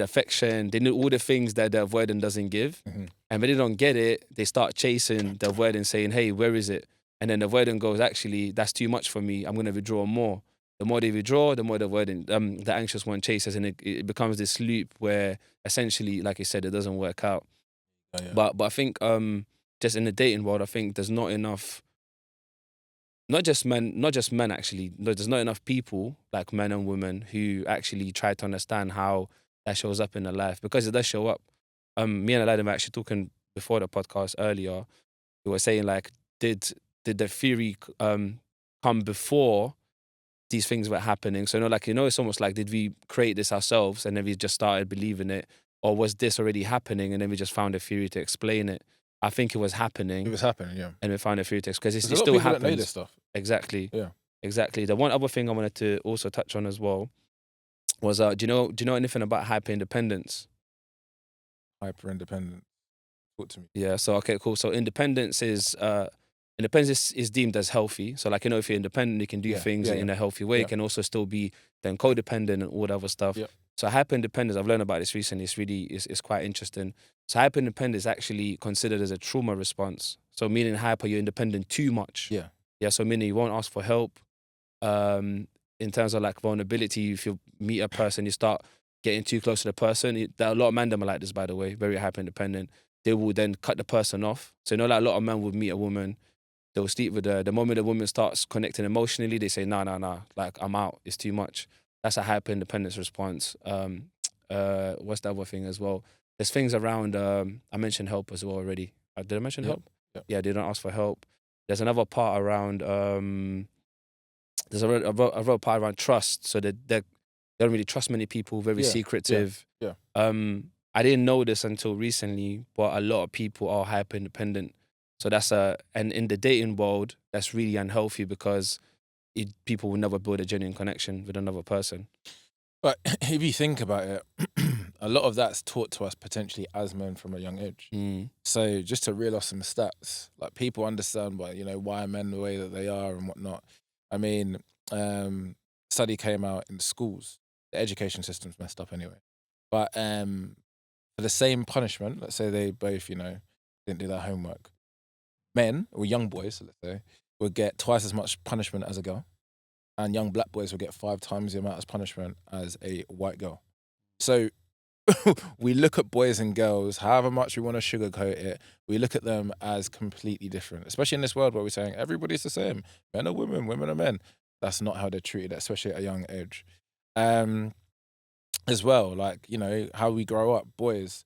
affection. They need all the things that the avoidant doesn't give. Hmm. And when they don't get it, they start chasing the avoidant, saying, "Hey, where is it?" And then the avoidant goes, "Actually, that's too much for me. I'm going to withdraw more." The more they withdraw, the more the anxious one chases, and it becomes this loop where essentially, like you said, it doesn't work out. Oh, yeah. But I think just in the dating world, I think there's not enough, not just men actually. No, there's not enough people, like men and women, who actually try to understand how that shows up in their life, because it does show up. Me and Aladdin were actually talking before the podcast earlier. We were saying like, did the theory come before these things were happening? So it's almost like, did we create this ourselves and then we just started believing it, or was this already happening and then we just found a theory to explain it? I think it was It happening was happening, yeah. and we found a theory to because it There's a lot of still people that know this happens. stuff. Exactly. Yeah. Exactly. The one other thing I wanted to also touch on as well was do you know anything about hyper independence? Hyper independent. Talk to me. Yeah. So okay, cool. So independence is deemed as healthy. So like, if you're independent, you can do Yeah, things yeah, in yeah. a healthy way. You Yeah. can also still be then codependent and all the other stuff. Yeah. So hyper independence, I've learned about this recently. It's quite interesting. So hyper independence is actually considered as a trauma response. So meaning hyper, you're independent too much. Yeah. Yeah. So meaning you won't ask for help. In terms of like vulnerability, if you meet a person, you start getting too close to the person. A lot of men them are like this, by the way, very hyper independent. They will then cut the person off. So like a lot of men would meet a woman, they'll sleep with her. The moment the woman starts connecting emotionally, they say, no, like I'm out. It's too much. That's a hyper independence response. What's the other thing as well? There's things around. I mentioned help as well already. Did I mention Yeah. help? Yeah. Yeah, they don't ask for help. There's another part around. There's a real part around trust. So they don't really trust many people. Very Yeah. secretive. Yeah. I didn't know this until recently, but a lot of people are hyper independent. So and in the dating world, that's really unhealthy, because people will never build a genuine connection with another person. But if you think about it, a lot of that's taught to us potentially as men from a young age. Mm. So just to reel off some stats, like people understand why men the way that they are and whatnot. I mean, study came out in schools. The education system's messed up anyway. But for the same punishment, let's say they both, didn't do their homework. Men, or young boys, let's say, would get twice as much punishment as a girl. And young black boys would get 5 times the amount of punishment as a white girl. So we look at boys and girls, however much we want to sugarcoat it, we look at them as completely different, especially in this world where we're saying everybody's the same. Men are women, women are men. That's not how they're treated, especially at a young age. As well, like, how we grow up, boys,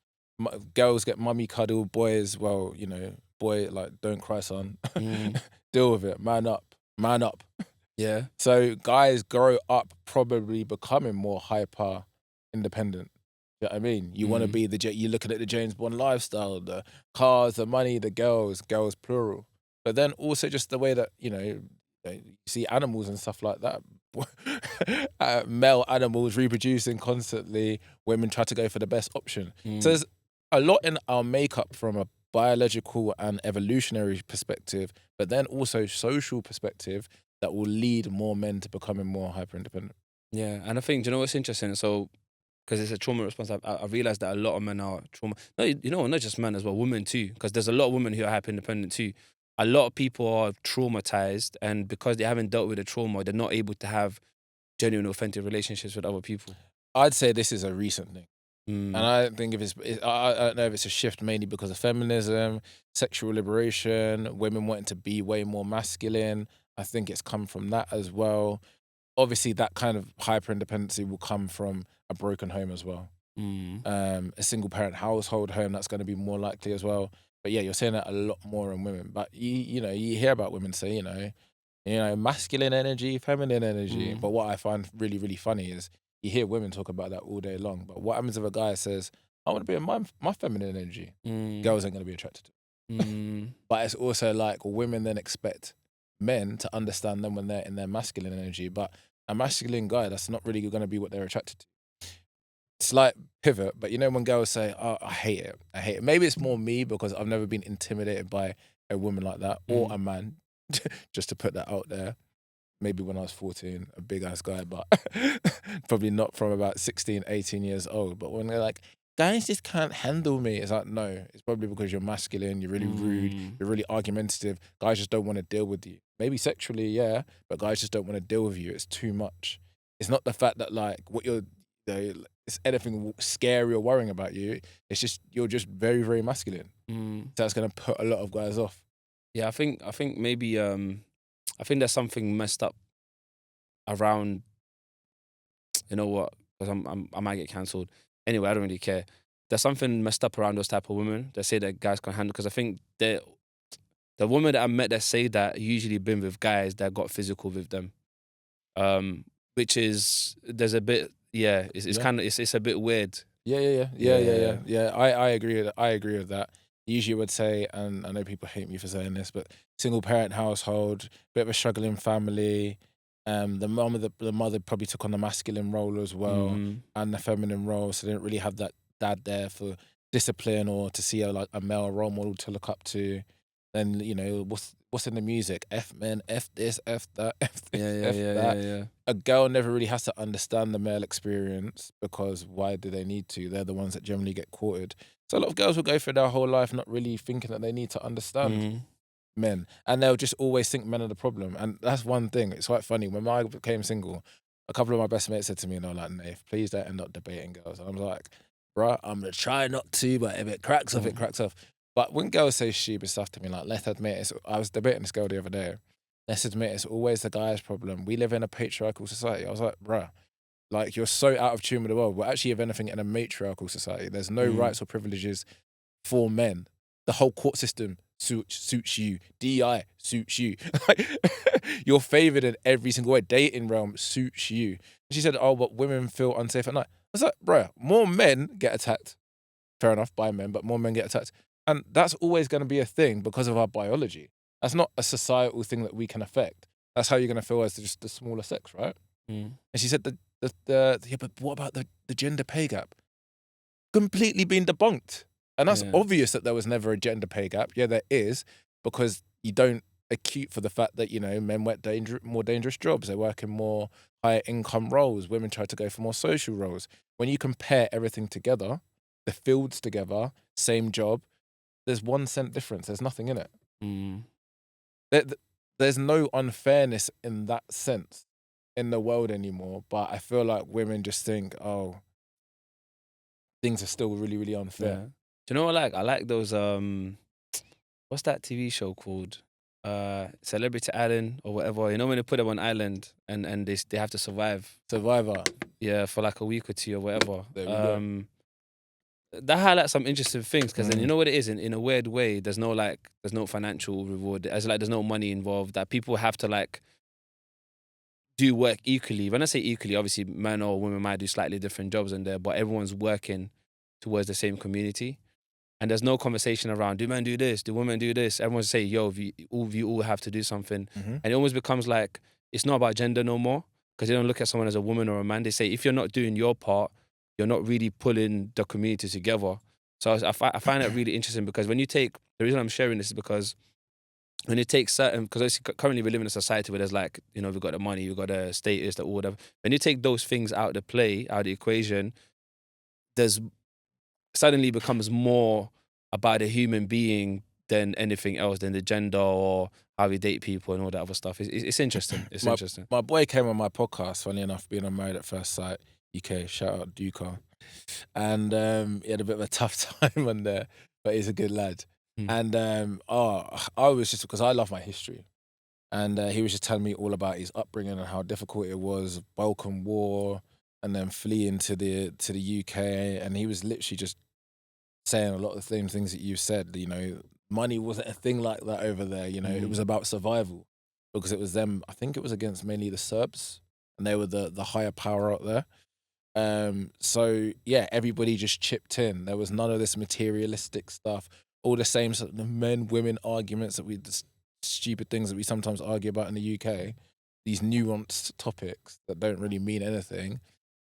girls get mummy cuddle, boys, boy, like, don't cry, son. Mm. Deal with it, man up, man up. Yeah. So guys grow up probably becoming more hyper independent. You know what I mean? You want to be you're looking at the James Bond lifestyle, the cars, the money, the girls plural. But then also just the way that, you see animals and stuff like that. Male animals reproducing constantly, women try to go for the best option. So there's a lot in our makeup from a biological and evolutionary perspective, but then also social perspective that will lead more men to becoming more hyper independent. Yeah, and I think, do you know what's interesting? So, because it's a trauma response, I realized that a lot of men are trauma. No, you know, not just men as well, women too. Because there's a lot of women who are hyper independent too. A lot of people are traumatized, and because they haven't dealt with the trauma, they're not able to have genuine, authentic relationships with other people. I'd say this is a recent thing. And Mm. I don't think if I don't know if it's a shift mainly because of feminism, sexual liberation, women wanting to be way more masculine. I think it's come from that as well. Obviously, that kind of hyper independency will come from a broken home as well. Mm. A single parent household home, that's going to be more likely as well. But yeah, you're saying that a lot more in women. But you know, you hear about women say, masculine energy, feminine energy. Mm. But what I find really, really funny is you hear women talk about that all day long. But what happens if a guy says, I want to be in my feminine energy? Mm. Girls ain't going to be attracted to it. Mm. But it's also like women then expect men to understand them when they're in their masculine energy. But a masculine guy, that's not really going to be what they're attracted to. Slight pivot, but you know when girls say, "Oh, I hate it. I hate it." Maybe it's more me because I've never been intimidated by a woman like that or Mm. a man. Just to put that out there. Maybe when I was 14, a big ass guy, but probably not from about 16, 18 years old. But when they're like, guys just can't handle me, it's like, no, it's probably because you're masculine, you're really rude, Mm. you're really argumentative. Guys just don't want to deal with you. Maybe sexually, yeah, but guys just don't want to deal with you. It's too much. It's not the fact that like what it's anything scary or worrying about you. It's just you're just very, very masculine. Mm. So that's gonna put a lot of guys off. Yeah, I think maybe I think there's something messed up around. You know what? Because I might get cancelled. Anyway, I don't really care. There's something messed up around those type of women that say that guys can handle. Because I think the women that I met that say that usually been with guys that got physical with them. Which is there's a bit it's Yeah. kind of it's a bit weird. Yeah. I agree with that. I agree with that. Usually would say, and I know people hate me for saying this, but single parent household, bit of a struggling family. The mother probably took on the masculine role as well Mm. and the feminine role, so they didn't really have that dad there for discipline or to see a male role model to look up to. Then what's in the music? F men, F this, F that, F Yeah, this, yeah, F yeah, that. yeah, yeah. A girl never really has to understand the male experience because why do they need to? They're the ones that generally get courted. So a lot of girls will go through their whole life not really thinking that they need to understand Mm. men, and they'll just always think men are the problem. And that's one thing. It's quite funny. When I became single, a couple of my best mates said to me, and they were like, "Nath, please don't end up debating girls." And I was like, "Bruh, I'm gonna try not to, but if it cracks off, it Mm. cracks off." But when girls say stupid stuff to me, like, let's admit, I was debating this girl the other day. Let's admit, it's always the guy's problem. We live in a patriarchal society. I was like, bruh, like you're so out of tune with the world. We're actually, if anything, in a matriarchal society. There's no Mm. rights or privileges for men. The whole court system suits you. DI suits you. You're favored in every single way. Dating realm suits you. And she said, "Oh, but women feel unsafe at night." I was like, bruh, more men get attacked. Fair enough, by men, but more men get attacked. And that's always going to be a thing because of our biology. That's not a societal thing that we can affect. That's how you're going to feel as just the smaller sex, right? Mm. And she said, yeah, but what about the gender pay gap? Completely been debunked. And that's Yeah. obvious that there was never a gender pay gap. Yeah, there is, because you don't acute for the fact that, men work more dangerous jobs. They work in more higher income roles. Women try to go for more social roles. When you compare everything together, the fields together, same job, there's 1 cent difference. There's nothing in it. Mm. There, there's no unfairness in that sense in the world anymore. But I feel like women just think, oh, things are still really, really unfair. Yeah. Do you know what I like? I like those what's that TV show called? Celebrity Island or whatever. You know when they put them on island and they have to survive, Survivor. yeah, for like a week or two or whatever. There we go. That highlights some interesting things because then you Mm. know what it is in a weird way. There's no financial reward. There's no money involved. That people have to like do work equally. When I say equally, obviously men or women might do slightly different jobs in there, but everyone's working towards the same community. And there's no conversation around, do men do this? Do women do this? Everyone's say, yo, you all have to do something. Mm-hmm. And it almost becomes like, it's not about gender no more. Because they don't look at someone as a woman or a man. They say, if you're not doing your part, you're not really pulling the community together. So I find that really interesting because when you take the reason I'm sharing this is because when you take certain, because currently we live in a society where there's like, we've got the money, we've got the status, the whatever. When you take those things out of the equation, there's suddenly becomes more about a human being than anything else, than the gender or how we date people and all that other stuff. It's interesting. It's interesting. My boy came on my podcast, funny enough, being on Married at First Sight UK. Shout out Duca. And he had a bit of a tough time on there, but he's a good lad. And I was just, because I love my history, and he was just telling me all about his upbringing and how difficult it was, Balkan War, and then fleeing to the UK. And he was literally just saying a lot of the same things that you said. Money wasn't a thing like that over there. It was about survival, because it was them. I think it was against mainly the Serbs, and they were the higher power out there. So yeah, everybody just chipped in. There was none of this materialistic stuff. All the same sort of men-women arguments stupid things that we sometimes argue about in the UK. These nuanced topics that don't really mean anything.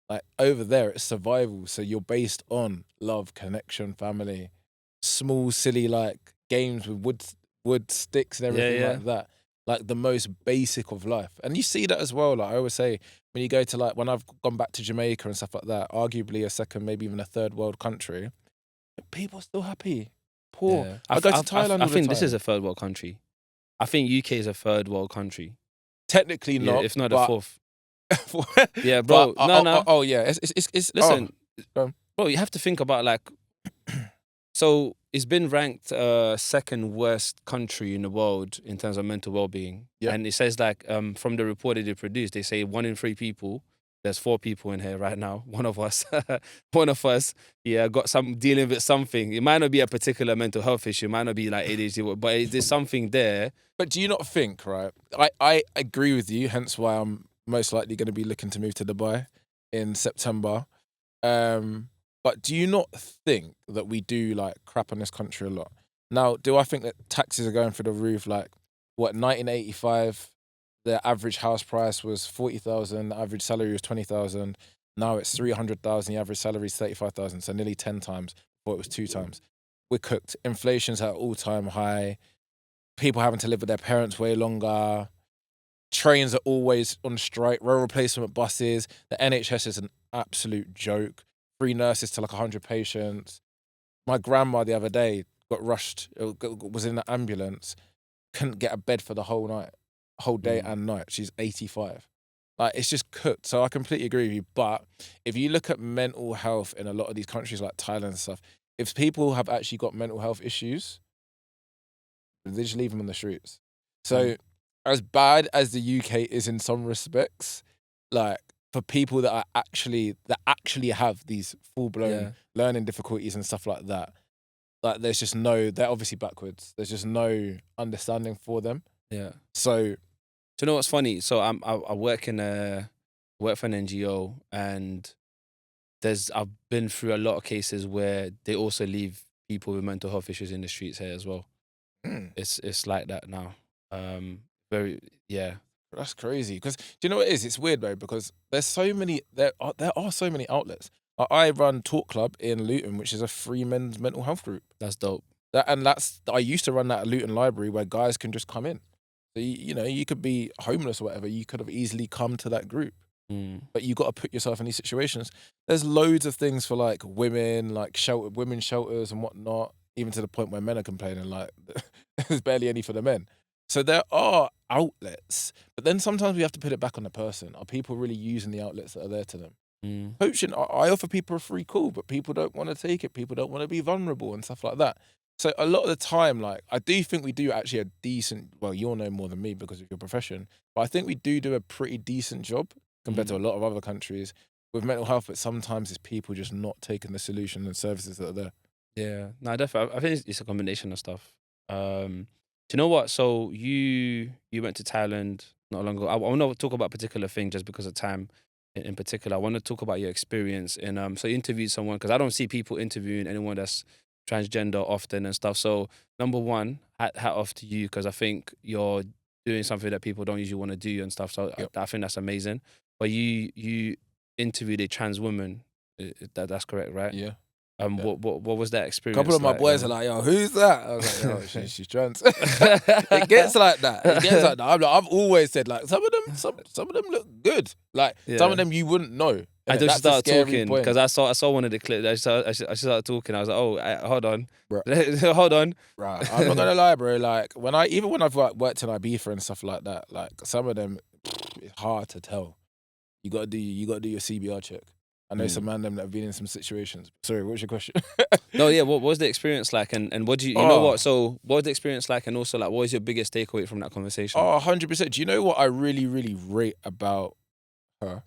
Like over there, it's survival. So you're based on love, connection, family, small, silly like games with wood sticks and everything like that. Like the most basic of life. And you see that as well. Like I always say, when you go to when I've gone back to Jamaica and stuff like that, arguably a second, maybe even a third world country, people are still happy. Poor. Yeah. I go to Thailand. I think this is a third world country. I think UK is a third world country. Technically not, if not a fourth. Yeah, bro. But, no. Oh yeah. It's listen, bro. You have to think about so it's been ranked second worst country in the world in terms of mental well-being. Yeah. And it says from the report that they produced, they say 1 in 3 people. There's 4 people in here right now. One of us, got dealing with something. It might not be a particular mental health issue. It might not be like ADHD, but there's something there. But do you not think, right? I agree with you. Hence why I'm most likely going to be looking to move to Dubai in September. But do you not think that we do crap on this country a lot? Now, do I think that taxes are going through the roof? 1985, the average house price was 40,000, the average salary was 20,000. Now it's 300,000, the average salary is 35,000, so nearly 10 times. Before it was 2 times. We're cooked. Inflation's at all-time high. People having to live with their parents way longer. Trains are always on strike. Road replacement buses. The NHS is an absolute joke. 3 nurses to 100 patients. My grandma the other day got rushed, was in an ambulance, couldn't get a bed for the whole day and night. She's 85. It's just cooked. So I completely agree with you. But if you look at mental health in a lot of these countries like Thailand and stuff, if people have actually got mental health issues, they just leave them on the streets. So as bad as the UK is in some respects, for people that actually have these full-blown learning difficulties and stuff like that, there's just they're obviously backwards. There's just no understanding for them. Yeah. So, do you know what's funny? So I work for an NGO, and I've been through a lot of cases where they also leave people with mental health issues in the streets here as well. It's like that now. That's crazy. Because do you know what it is? It's weird though, because there are so many outlets. I run Talk Club in Luton, which is a free men's mental health group. That's dope. I used to run that at Luton Library, where guys can just come in. So you could be homeless or whatever. You could have easily come to that group. But you got to put yourself in these situations. There's loads of things for women, women's shelters and whatnot. Even to the point where men are complaining there's barely any for the men. So there are outlets, but then sometimes we have to put it back on the person. Are people really using the outlets that are there to them? Coaching, I offer people a free call, but people don't want to take it. People don't want to be vulnerable and stuff like that. So a lot of the time, I do think we do actually a decent, well, you'll know more than me because of your profession, but I think we do a pretty decent job compared to a lot of other countries with mental health, but sometimes it's people just not taking the solution and services that are there. Yeah, no, definitely. I think it's a combination of stuff. Do you know what? So you went to Thailand not long ago. I want to talk about a particular thing just because of time in particular. I want to talk about your experience in so you interviewed someone, because I don't see people interviewing anyone that's transgender often and stuff. So number one, hat off to you, because I think you're doing something that people don't usually want to do and stuff. So I think that's amazing. But you interviewed a trans woman. That's correct, right? Yeah. What was that A experience? couple of my like, boys are like, yo, who's that? I was like, yo, she's trans. It gets like that. It gets like that. I've always said, like, some of them look good. Like, some of them you wouldn't know. I just That's started a scary talking point. because I saw one of the clips. I started talking. I was like, oh, hold on, Bro. hold on. Right. I'm not gonna lie, bro. Like when I've worked in Ibiza and stuff like that, like some of them, it's hard to tell. You gotta do your CBR check. I know some man them that have been in some situations. Sorry, what was your question? No, yeah. What was the experience like, and what do you know what? So what was the experience like, and also like, what was your biggest takeaway from that conversation? 100%. Do you know what I really, really rate about her?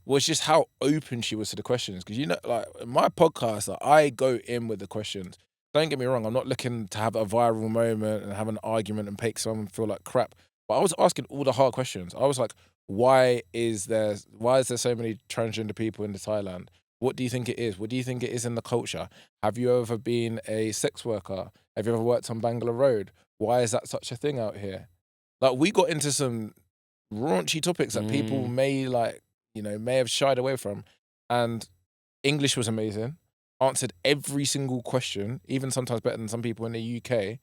Was just how open she was to the questions. Because, you know, like, in my podcast, like, I go in with the questions. Don't get me wrong, I'm not looking to have a viral moment and have an argument and make someone feel like crap. But I was asking all the hard questions. I was like, why is there so many transgender people in Thailand? What do you think it is? What do you think it is in the culture? Have you ever been a sex worker? Have you ever worked on Bangalore Road? Why is that such a thing out here? Like, we got into some raunchy topics that people may have shied away from. And English was amazing. Answered every single question, even sometimes better than some people in the UK.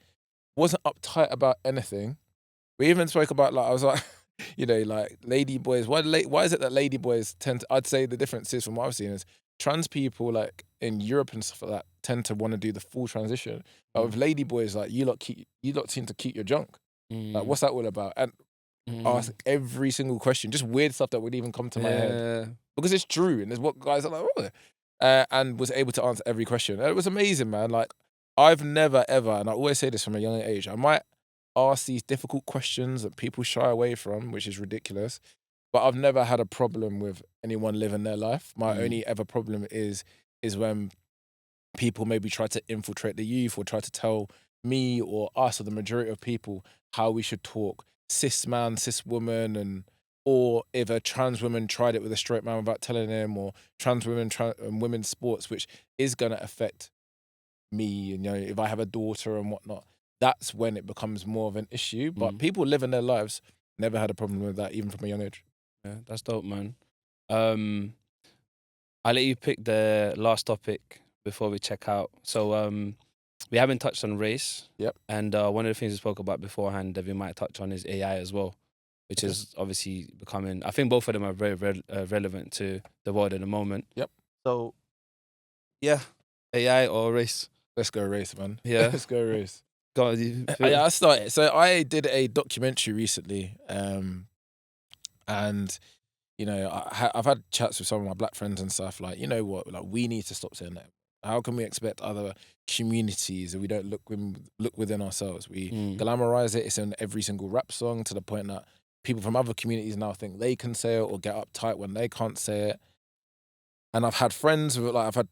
Wasn't uptight about anything. We even spoke about, like, I was like, you know, like, lady boys. Why is it that lady boys tend to, I'd say the difference is from what I've seen is trans people, like, in Europe and stuff like that, tend to want to do the full transition. But with lady boys, like, you lot seem to keep your junk. Like, what's that all about? And ask every single question, just weird stuff that would even come to my head. Because it's true, and there's what guys are like, oh. And was able to answer every question. And it was amazing, man. Like, I've never, ever, and I always say this from a young age, I might ask these difficult questions that people shy away from, which is ridiculous, but I've never had a problem with anyone living their life. My only ever problem is when people maybe try to infiltrate the youth or try to tell me or us or the majority of people how we should talk. Cis man, cis woman, or if a trans woman tried it with a straight man without telling him, or trans women and women's sports, which is going to affect me, and, you know, if I have a daughter and whatnot, that's when it becomes more of an issue. But people living their lives, never had a problem with that, even from a young age. Yeah, that's dope, man. I'll let you pick the last topic before we check out. So we haven't touched on race. Yep. And one of the things we spoke about beforehand that we might touch on is AI as well, which is obviously becoming, I think both of them are very relevant to the world at the moment. Yep. So, yeah, AI or race? Let's go race, man. Yeah. Let's go race. Go on, Yeah, I started. So I did a documentary recently, and, you know, I've had chats with some of my black friends and stuff, like, you know what, like, we need to stop saying that. How can we expect other communities if we don't look within ourselves? We glamorize it. It's in every single rap song, to the point that people from other communities now think they can say it or get uptight when they can't say it. And I've had friends with, like, I've had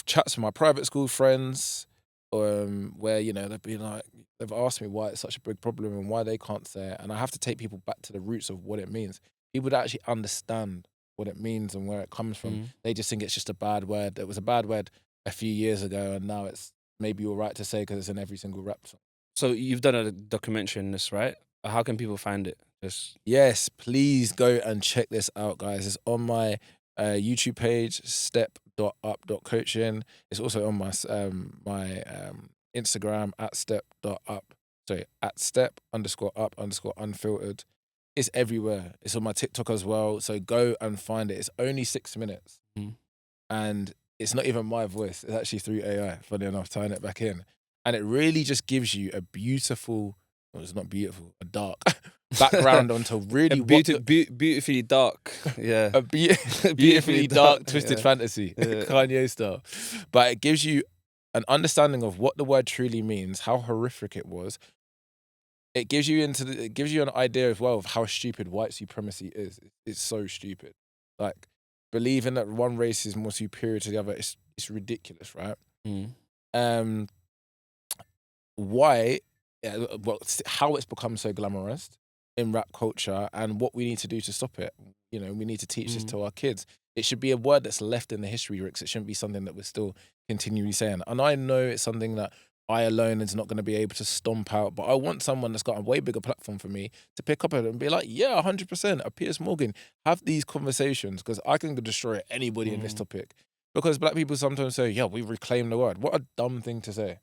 chats with my private school friends, where, you know, they've asked me why it's such a big problem and why they can't say it. And I have to take people back to the roots of what it means. People that actually understand what it means and where it comes from. They just think it's just a bad word. It was a bad word a few years ago, and now it's maybe all right to say because it's in every single rap song. So you've done a documentary on this, right? How can people find it? Yes, please go and check this out, guys. It's on my YouTube page, step.up.coaching. It's also on my Instagram at step_up_unfiltered. It's everywhere. It's on my TikTok as well. So go and find it. It's only 6 minutes. And it's not even my voice. It's actually through AI, funny enough, tying it back in. And it really just gives you a beautiful, well, it's not beautiful, a dark background onto really beautifully dark. Yeah. A beautifully dark, twisted fantasy, Kanye style. But it gives you an understanding of what the word truly means, how horrific it was. It gives you an idea as well of how stupid white supremacy is. It's so stupid. Like, believing that one race is more superior to the other, it's ridiculous, right? How it's become so glamorized in rap culture and what we need to do to stop it. You know, we need to teach this to our kids. It should be a word that's left in the history books. It shouldn't be something that we're still continually saying. And I know it's something that I alone is not going to be able to stomp out, but I want someone that's got a way bigger platform for me to pick up on it and be like, yeah, 100%, a Piers Morgan, have these conversations, because I can destroy anybody in this topic. Because black people sometimes say, yeah, we reclaim the word. What a dumb thing to say.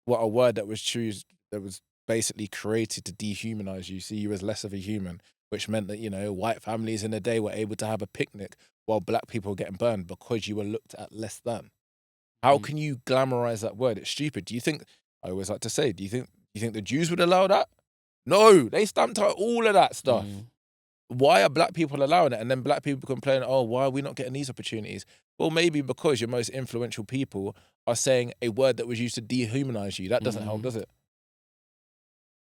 What a word that was basically created to dehumanize you, see you as less of a human, which meant that, white families in the day were able to have a picnic while black people were getting burned because you were looked at less than. How Mm. can you glamorize that word? It's stupid. Do you think, I always like to say, do you think the Jews would allow that? No, they stamped out all of that stuff. Mm. Why are black people allowing it? And then black people complain, oh, why are we not getting these opportunities? Well, maybe because your most influential people are saying a word that was used to dehumanize you. That doesn't help, does it?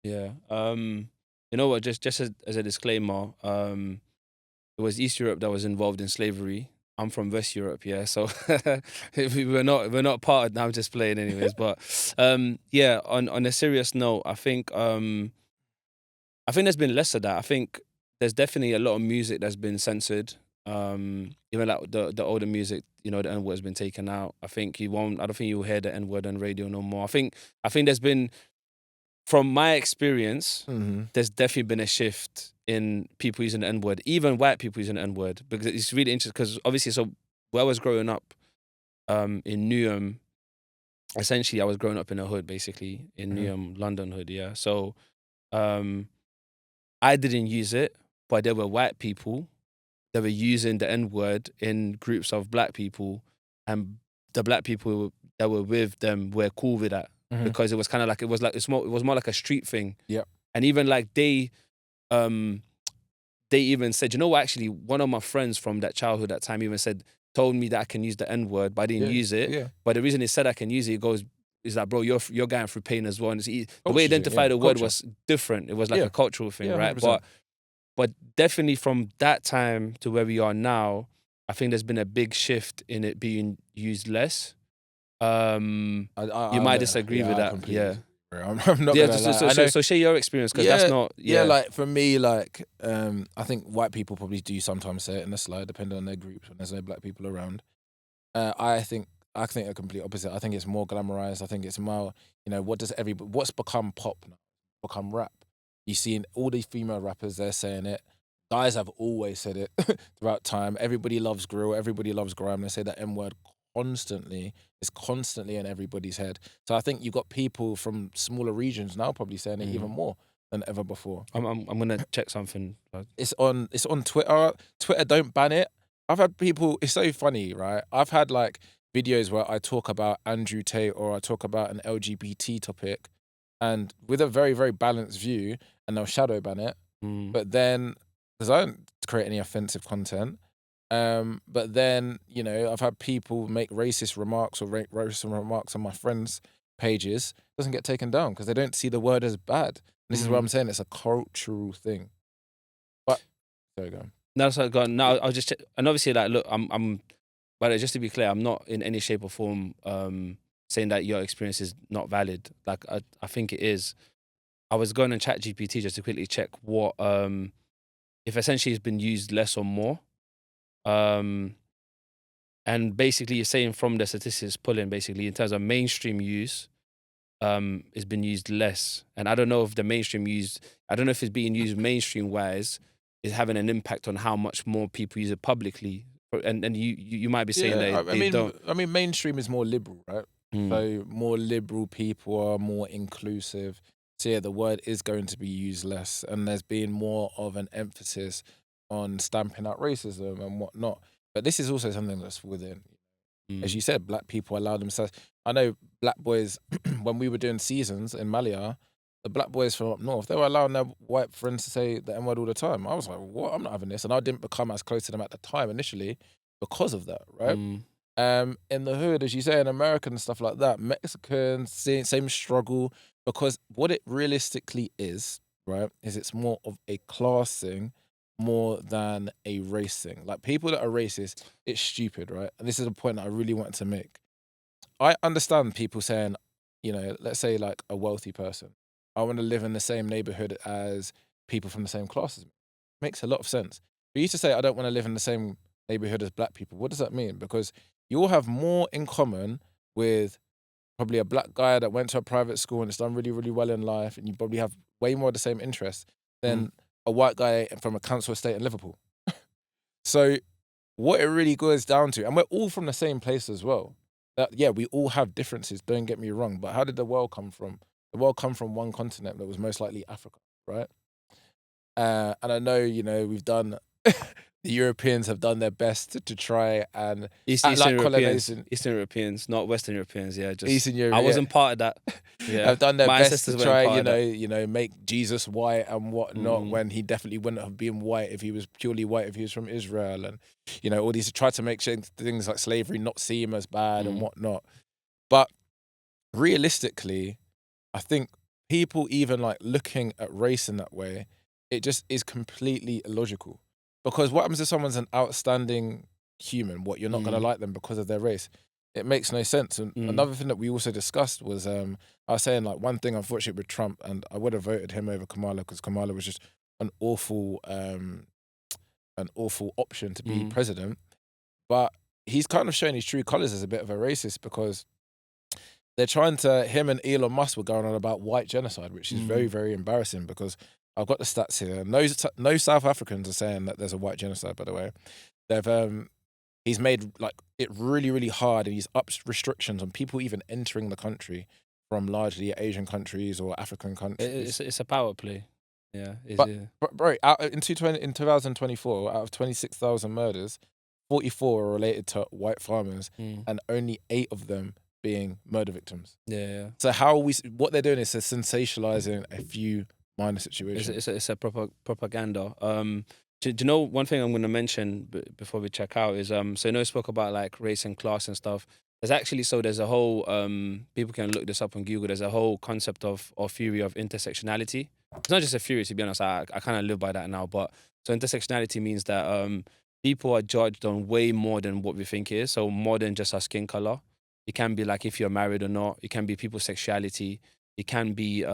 Yeah. You know what? Just as a disclaimer, it was East Europe that was involved in slavery. I'm from West Europe, yeah. So we're not part of. Now I'm just playing, anyways. But yeah. On a serious note, I think there's been less of that. I think there's definitely a lot of music that's been censored. Even like the older music, the N word has been taken out. I don't think you'll hear the N word on radio no more. I think there's been, from my experience, Mm-hmm. there's definitely been a shift in people using the N word, even white people using the N word, because it's really interesting. Because obviously, so where I was growing up, in Newham, essentially, I was growing up in a hood, basically in Mm-hmm. Newham, London hood. Yeah, so um, I didn't use it, but there were white people that were using the N word in groups of black people, and the black people that were with them were cool with that, Mm-hmm. because it was kind of like it was more like a street thing. Yep. And even like they even said, actually, one of my friends from that childhood, that time, even told me that I can use the N word, but I didn't Yeah. use it. Yeah. But the reason he said I can use it, is like, bro, you're going through pain as well. And the way he Culture, identified yeah. the word Culture. was different. It was like Yeah. a cultural thing, Yeah, right? 100%. But definitely from that time to where we are now, I think there's been a big shift in it being used less. You might disagree with I that, completely yeah. disagree. I'm not Yeah, gonna lie. so, I know. so share your experience, because that's Yeah, not, yeah. Like for me, like I think white people probably do sometimes say it in the slide, depending on their groups when there's no black people around. I think a complete opposite. I think it's more glamorized. I think it's more, what's become pop now? Become rap. You see in all these female rappers, they're saying it. Guys have always said it throughout time. Everybody loves grill. Everybody loves grime. They say that M word constantly. It's constantly in everybody's head. So I think you've got people from smaller regions now probably saying it even more than ever before. I'm gonna check something. It's on Twitter. Twitter, don't ban it. I've had people, it's so funny, right? I've had like videos where I talk about Andrew Tate or I talk about an LGBT topic, and with a very, very balanced view, and they'll shadow ban it. But then, because I don't create any offensive content, but then, I've had people make racist remarks or racist remarks on my friends' pages. It doesn't get taken down because they don't see the word as bad. This is what I'm saying. It's a cultural thing. But there you go. No, so go on. No, I'll just check. And obviously, like, look, but just to be clear, I'm not in any shape or form saying that your experience is not valid. Like, I think it is. I was going on ChatGPT just to quickly check what if essentially it's been used less or more. And basically, you're saying from the statistics pulling, basically in terms of mainstream use, it's been used less. And I don't know if I don't know if it's being used mainstream wise is having an impact on how much more people use it publicly. And you might be saying that they don't. I mean, mainstream is more liberal, right? Mm. So more liberal people are more inclusive. So yeah, the word is going to be used less, and there's been more of an emphasis on stamping out racism and whatnot. But this is also something that's within. As you said, black people allow themselves. I know black boys, when we were doing seasons in Malia, the black boys from up north, they were allowing their white friends to say the N word all the time. I was like, what? I'm not having this. And I didn't become as close to them at the time initially because of that, right? In the hood, as you say, in America and stuff like that, Mexicans, same struggle, because what it realistically is, right, is it's more of a class thing more than a race thing. Like people that are racist, it's stupid, right? And this is a point that I really wanted to make. I understand people saying, let's say like a wealthy person, I want to live in the same neighborhood as people from the same class as me. Makes a lot of sense. But you used to say, I don't want to live in the same neighborhood as black people. What does that mean? Because you all have more in common with probably a black guy that went to a private school and has done really, really well in life, and you probably have way more of the same interests than a white guy from a council estate in Liverpool. So what it really goes down to, and we're all from the same place as well. That yeah, we all have differences. Don't get me wrong, but how did the world come from? The world come from one continent that was most likely Africa, right? And I know, we've done the Europeans have done their best to try and act like colonization. Eastern Europeans, not Western Europeans. Yeah, Eastern I Europe, wasn't part of that. Yeah, have done their my best to ancestors weren't try, part of that. make Jesus white and whatnot, Mm. when he definitely wouldn't have been white if he was purely white, if he was from Israel, and all these try to make things like slavery not seem as bad and whatnot. But realistically, I think people even like looking at race in that way, it just is completely illogical. Because what happens if someone's an outstanding human? What, you're not going to like them because of their race? It makes no sense. And another thing that we also discussed was, I was saying, like, one thing unfortunately with Trump, and I would have voted him over Kamala because Kamala was just an awful option to be president. But he's kind of showing his true colors as a bit of a racist, because they're trying to, him and Elon Musk were going on about white genocide, which is very, very embarrassing, because I've got the stats here. No South Africans are saying that there's a white genocide, by the way. He's made like it really, really hard, and he's upped restrictions on people even entering the country from largely Asian countries or African countries. It's a power play. Yeah, But bro, in 2024, out of 26,000 murders, 44 are related to white farmers, and only 8 of them being murder victims. Yeah. So what they're doing is they're sensationalizing a few minor situations. It's a propaganda. Do you know one thing I'm going to mention before we check out is so I spoke about like race and class and stuff. There's a whole people can look this up on Google. There's a whole concept of or theory of intersectionality. It's not just a theory, to be honest. I kind of live by that now. But so intersectionality means that people are judged on way more than what we think it is. So more than just our skin color. It can be like if you're married or not. It can be people's sexuality. It can be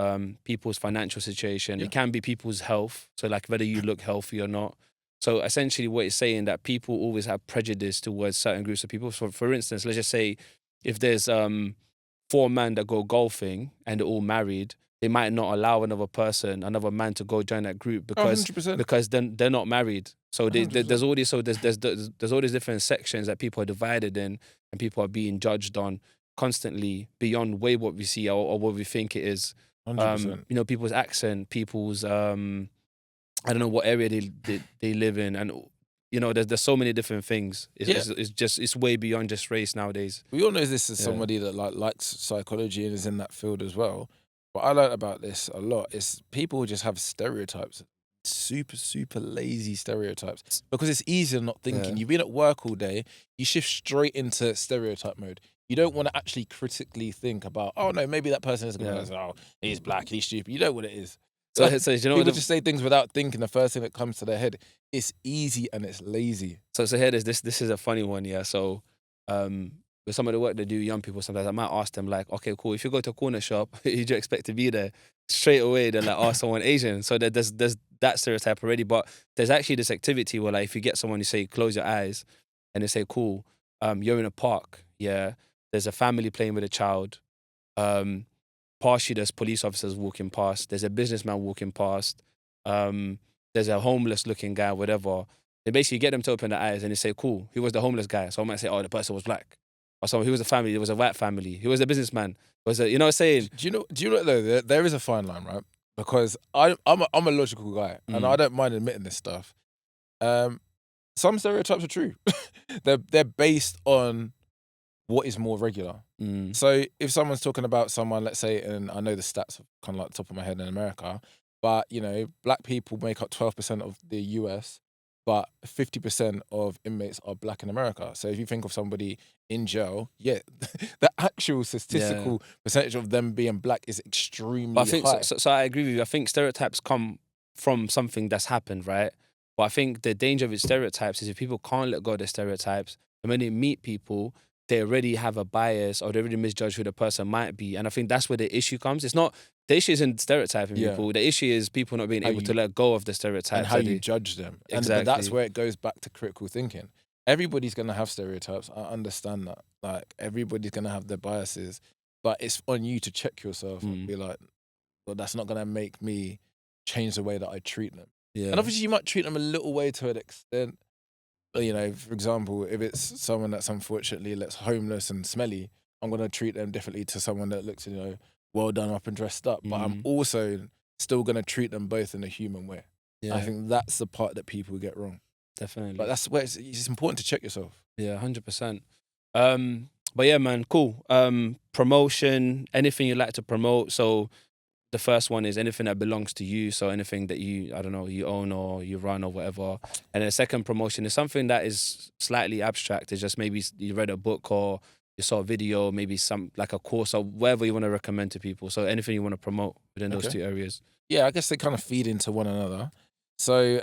people's financial situation. Yeah. It can be people's health. So like whether you look healthy or not. So essentially what it's saying that people always have prejudice towards certain groups of people. So for instance, let's just say if there's 4 men that go golfing and they're all married, they might not allow another man to go join that group because then they're not married. So there's all these there's all these different sections that people are divided in, and people are being judged on constantly beyond way what we see or what we think it is. 100%. People's accent, people's I don't know what area they live in, and there's so many different things. It's way beyond just race nowadays. We all know this as somebody that likes psychology and is in that field as well. But I learned about this a lot. Is people just have stereotypes, super, super lazy stereotypes, because it's easier not thinking. You've been at work all day, you shift straight into stereotype mode. You don't want to actually critically think about, oh no, maybe that person is going to oh, he's black, he's stupid. You know what it is. So you know people just say things without thinking. The first thing that comes to their head. It's easy and it's lazy. So here this is a funny one, yeah. So with some of the work they do, young people, sometimes I might ask them like, okay, cool, if you go to a corner shop, who do you expect to be there? Straight away they're like, oh, someone Asian. So there's that stereotype already. But there's actually this activity where like if you get someone, you say close your eyes, and they say, cool, you're in a park, yeah. There's a family playing with a child. Past you, there's police officers walking past. There's a businessman walking past. There's a homeless looking guy, whatever. They basically get them to open their eyes and they say, cool, who was the homeless guy? So I might say, oh, the person was black. Or someone, who was the family? It was a white family. Who was the businessman? You know what I'm saying? Do you know though, there is a fine line, right? Because I'm a logical guy, and I don't mind admitting this stuff. Some stereotypes are true. They're based on what is more regular. So if someone's talking about someone, let's say, and I know the stats are kind of like the top of my head in America, but black people make up 12% of the US, but 50% of inmates are black in America. So if you think of somebody in jail, the actual statistical percentage of them being black is extremely high. So I agree with you. I think stereotypes come from something that's happened, right? But I think the danger with stereotypes is if people can't let go of their stereotypes, and when they meet people, they already have a bias or they already misjudge who the person might be. And I think that's where the issue comes. It's not, the issue isn't stereotyping people. The issue is people not being able to let go of the stereotypes. And how you judge them. Exactly. And that's where it goes back to critical thinking. Everybody's going to have stereotypes. I understand that. Like, everybody's going to have their biases. But it's on you to check yourself and be like, well, that's not going to make me change the way that I treat them. Yeah. And obviously you might treat them a little way to an extent, You know, for example, if it's someone that's unfortunately looks homeless and smelly, I'm gonna treat them differently to someone that looks, you know, well done up and dressed up. But I'm Mm, also still gonna treat them both in a human way. I yeah, think that's the part that people get wrong. But definitely. that's where it's important to check yourself. Yeah, 100%. But yeah, man, cool. Promotion, anything you like to promote. So the first one is anything that belongs to you. So anything that you, I don't know, you own or you run or whatever. And then the second promotion is something that is slightly abstract. It's just maybe you read a book or you saw a video, maybe some like a course or whatever you want to recommend to people. So anything you want to promote within those Okay. two areas. Yeah, I guess they kind of feed into one another. So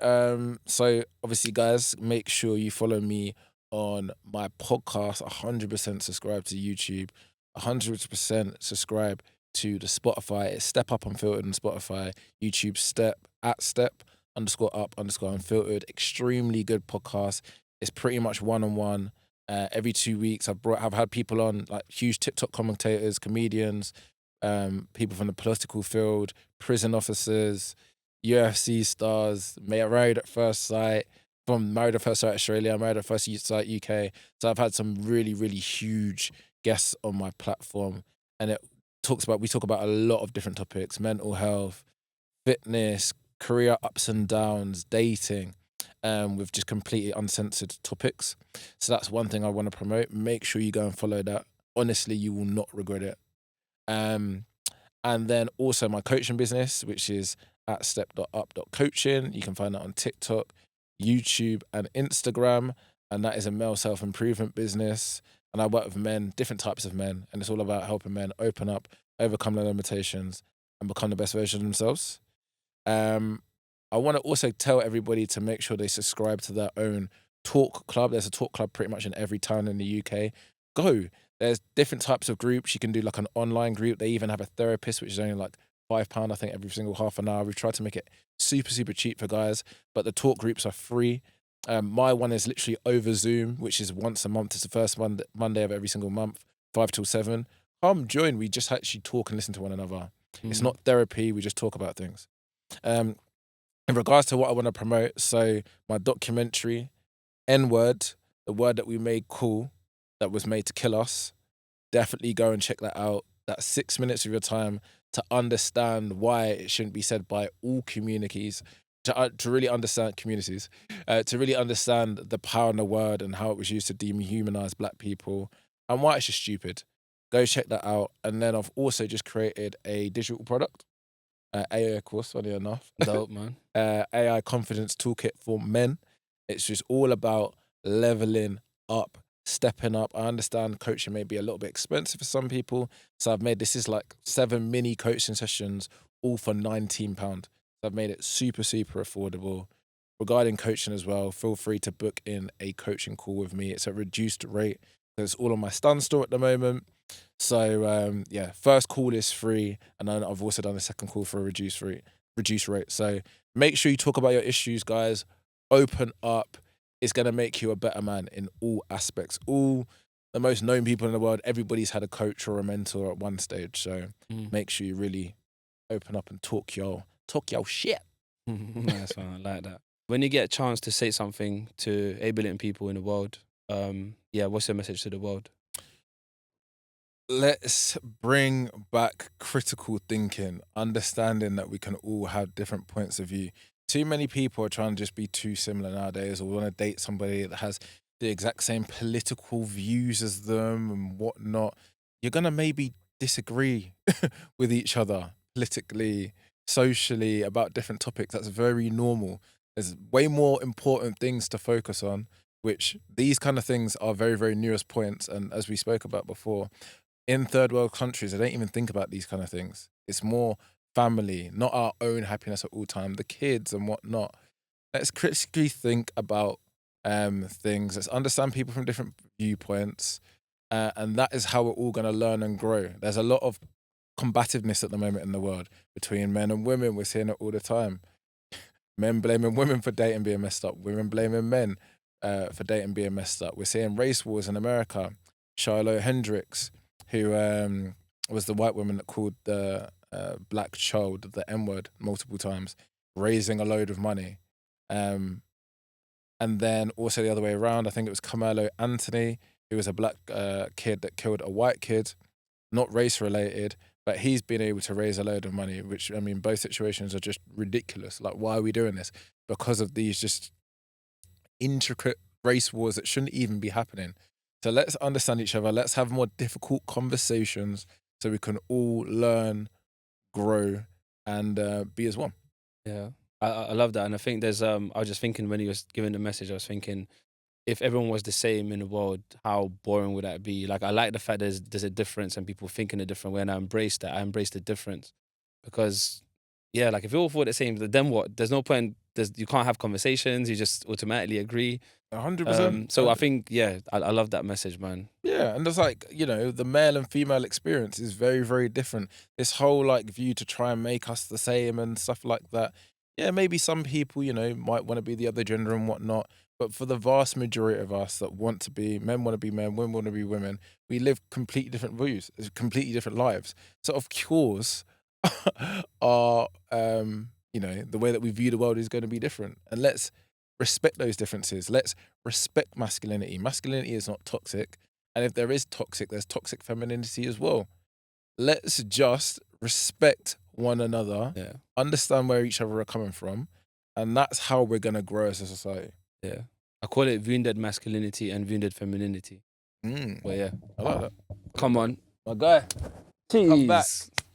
obviously, guys, make sure you follow me on my podcast. 100% subscribe to YouTube. 100% subscribe to the Spotify. It's Step Up Unfiltered on Spotify. YouTube Step underscore up underscore unfiltered. Extremely good podcast. It's pretty much one on one. Every 2 weeks, I've had people on like huge TikTok commentators, comedians, people from the political field, prison officers, UFC stars, Married at First Sight, from Married at First Sight Australia, Married at First Sight UK. So I've had some really, really huge guests on my platform, and we talk about a lot of different topics: mental health, fitness, career ups and downs, dating, with just completely uncensored topics. So that's one thing I want to promote. Make sure you go and follow that. Honestly, you will not regret it. Um, and then also my coaching business, which is at step.up.coaching. You can find that on TikTok, YouTube, and Instagram. And that is a male self improvement business. And I work with men, different types of men. And it's all about helping men open up, overcome their limitations, and become the best version of themselves. Um, I want to also tell everybody to make sure they subscribe to their own talk club. There's a talk club pretty much in every town in the UK. Go. There's different types of groups. You can do like an online group. They even have a therapist, which is only like £5, I think, every single half an hour. We've tried to make it super, super cheap for guys, but the talk groups are free. My one is literally over Zoom, which is once a month. It's the first Monday of every single month, 5 till 7. Come join. We just actually talk and listen to one another. It's Mm, not therapy. We just talk about things. Um, in regards to what I want to promote, so my documentary, N Word, the word that we made cool, that was made to kill us, definitely go and check that out. That's 6 minutes of your time to understand why it shouldn't be said by all communities, to really understand communities, to really understand the power in the word and how it was used to dehumanize black people and why it's just stupid. Go check that out. And then I've also just created a digital product, AI course, funny enough. dope, man. AI confidence toolkit for men. It's just all about leveling up, stepping up. I understand coaching may be a little bit expensive for some people, so I've made this is like 7 mini coaching sessions, all for £19. So I've made it super, super affordable. Regarding coaching as well, feel free to book in a coaching call with me. It's a reduced rate. It's all on my Stun store at the moment. So yeah, first call is free, and then I've also done a second call for a reduced rate. Reduced rate. So make sure you talk about your issues, guys. Open up. It's gonna make you a better man in all aspects. All the most known people in the world, everybody's had a coach or a mentor at one stage. So Mm. make sure you really open up and talk your shit. Nice one. I like that. When you get a chance to say something to ableing people in the world, yeah, what's your message to the world? Let's bring back critical thinking, understanding that we can all have different points of view. Too many people are trying to just be too similar nowadays, or want to date somebody that has the exact same political views as them and whatnot. You're gonna maybe disagree with each other politically, socially, about different topics. That's very normal. There's way more important things to focus on, which these kind of things are very, very newest points. And as we spoke about before, in third world countries, they don't even think about these kind of things. It's more family, not our own happiness at all time, the kids and whatnot. Let's critically think about things. Let's understand people from different viewpoints, and that is how we're all going to learn and grow. There's a lot of combativeness at the moment in the world between men and women. We're seeing it all the time. Men blaming women for dating being messed up. Women blaming men for dating being messed up. We're seeing race wars in America. Shiloh Hendricks, who was the white woman that called the black child the N word multiple times, raising a load of money. Um, And then also the other way around, I think it was Carmelo Anthony, who was a black kid that killed a white kid, not race related, but he's been able to raise a load of money, which, I mean, both situations are just ridiculous. Like, why are we doing this? Because of these just intricate race wars that shouldn't even be happening. So let's understand each other. Let's have more difficult conversations so we can all learn, grow, and be as one. Yeah, I love that, and I think there's I was just thinking when he was giving the message, I was thinking if everyone was the same in the world, how boring would that be? Like I like the fact there's a difference and people think in a different way, and I embrace that. I embrace the difference because yeah, like if you all thought the same, then what? There's no point. You can't have conversations. You just automatically agree. 100%. So I think yeah, I love that message, man. Yeah, and there's like, the male and female experience is very, very different. This whole like view to try and make us the same and stuff like that. Yeah, maybe some people, might want to be the other gender and whatnot. But for the vast majority of us that want to be, men want to be men, women want to be women, we live completely different views, completely different lives. So of course, our the way that we view the world is going to be different. And let's respect those differences. Let's respect masculinity. Masculinity is not toxic. And if there is toxic, there's toxic femininity as well. Let's just respect one another, Yeah, understand where each other are coming from, and that's how we're going to grow as a society. yeah. I call it wounded masculinity and wounded femininity. Mm, Well, yeah. I like that. Come on, my guy. Come back. Jeez.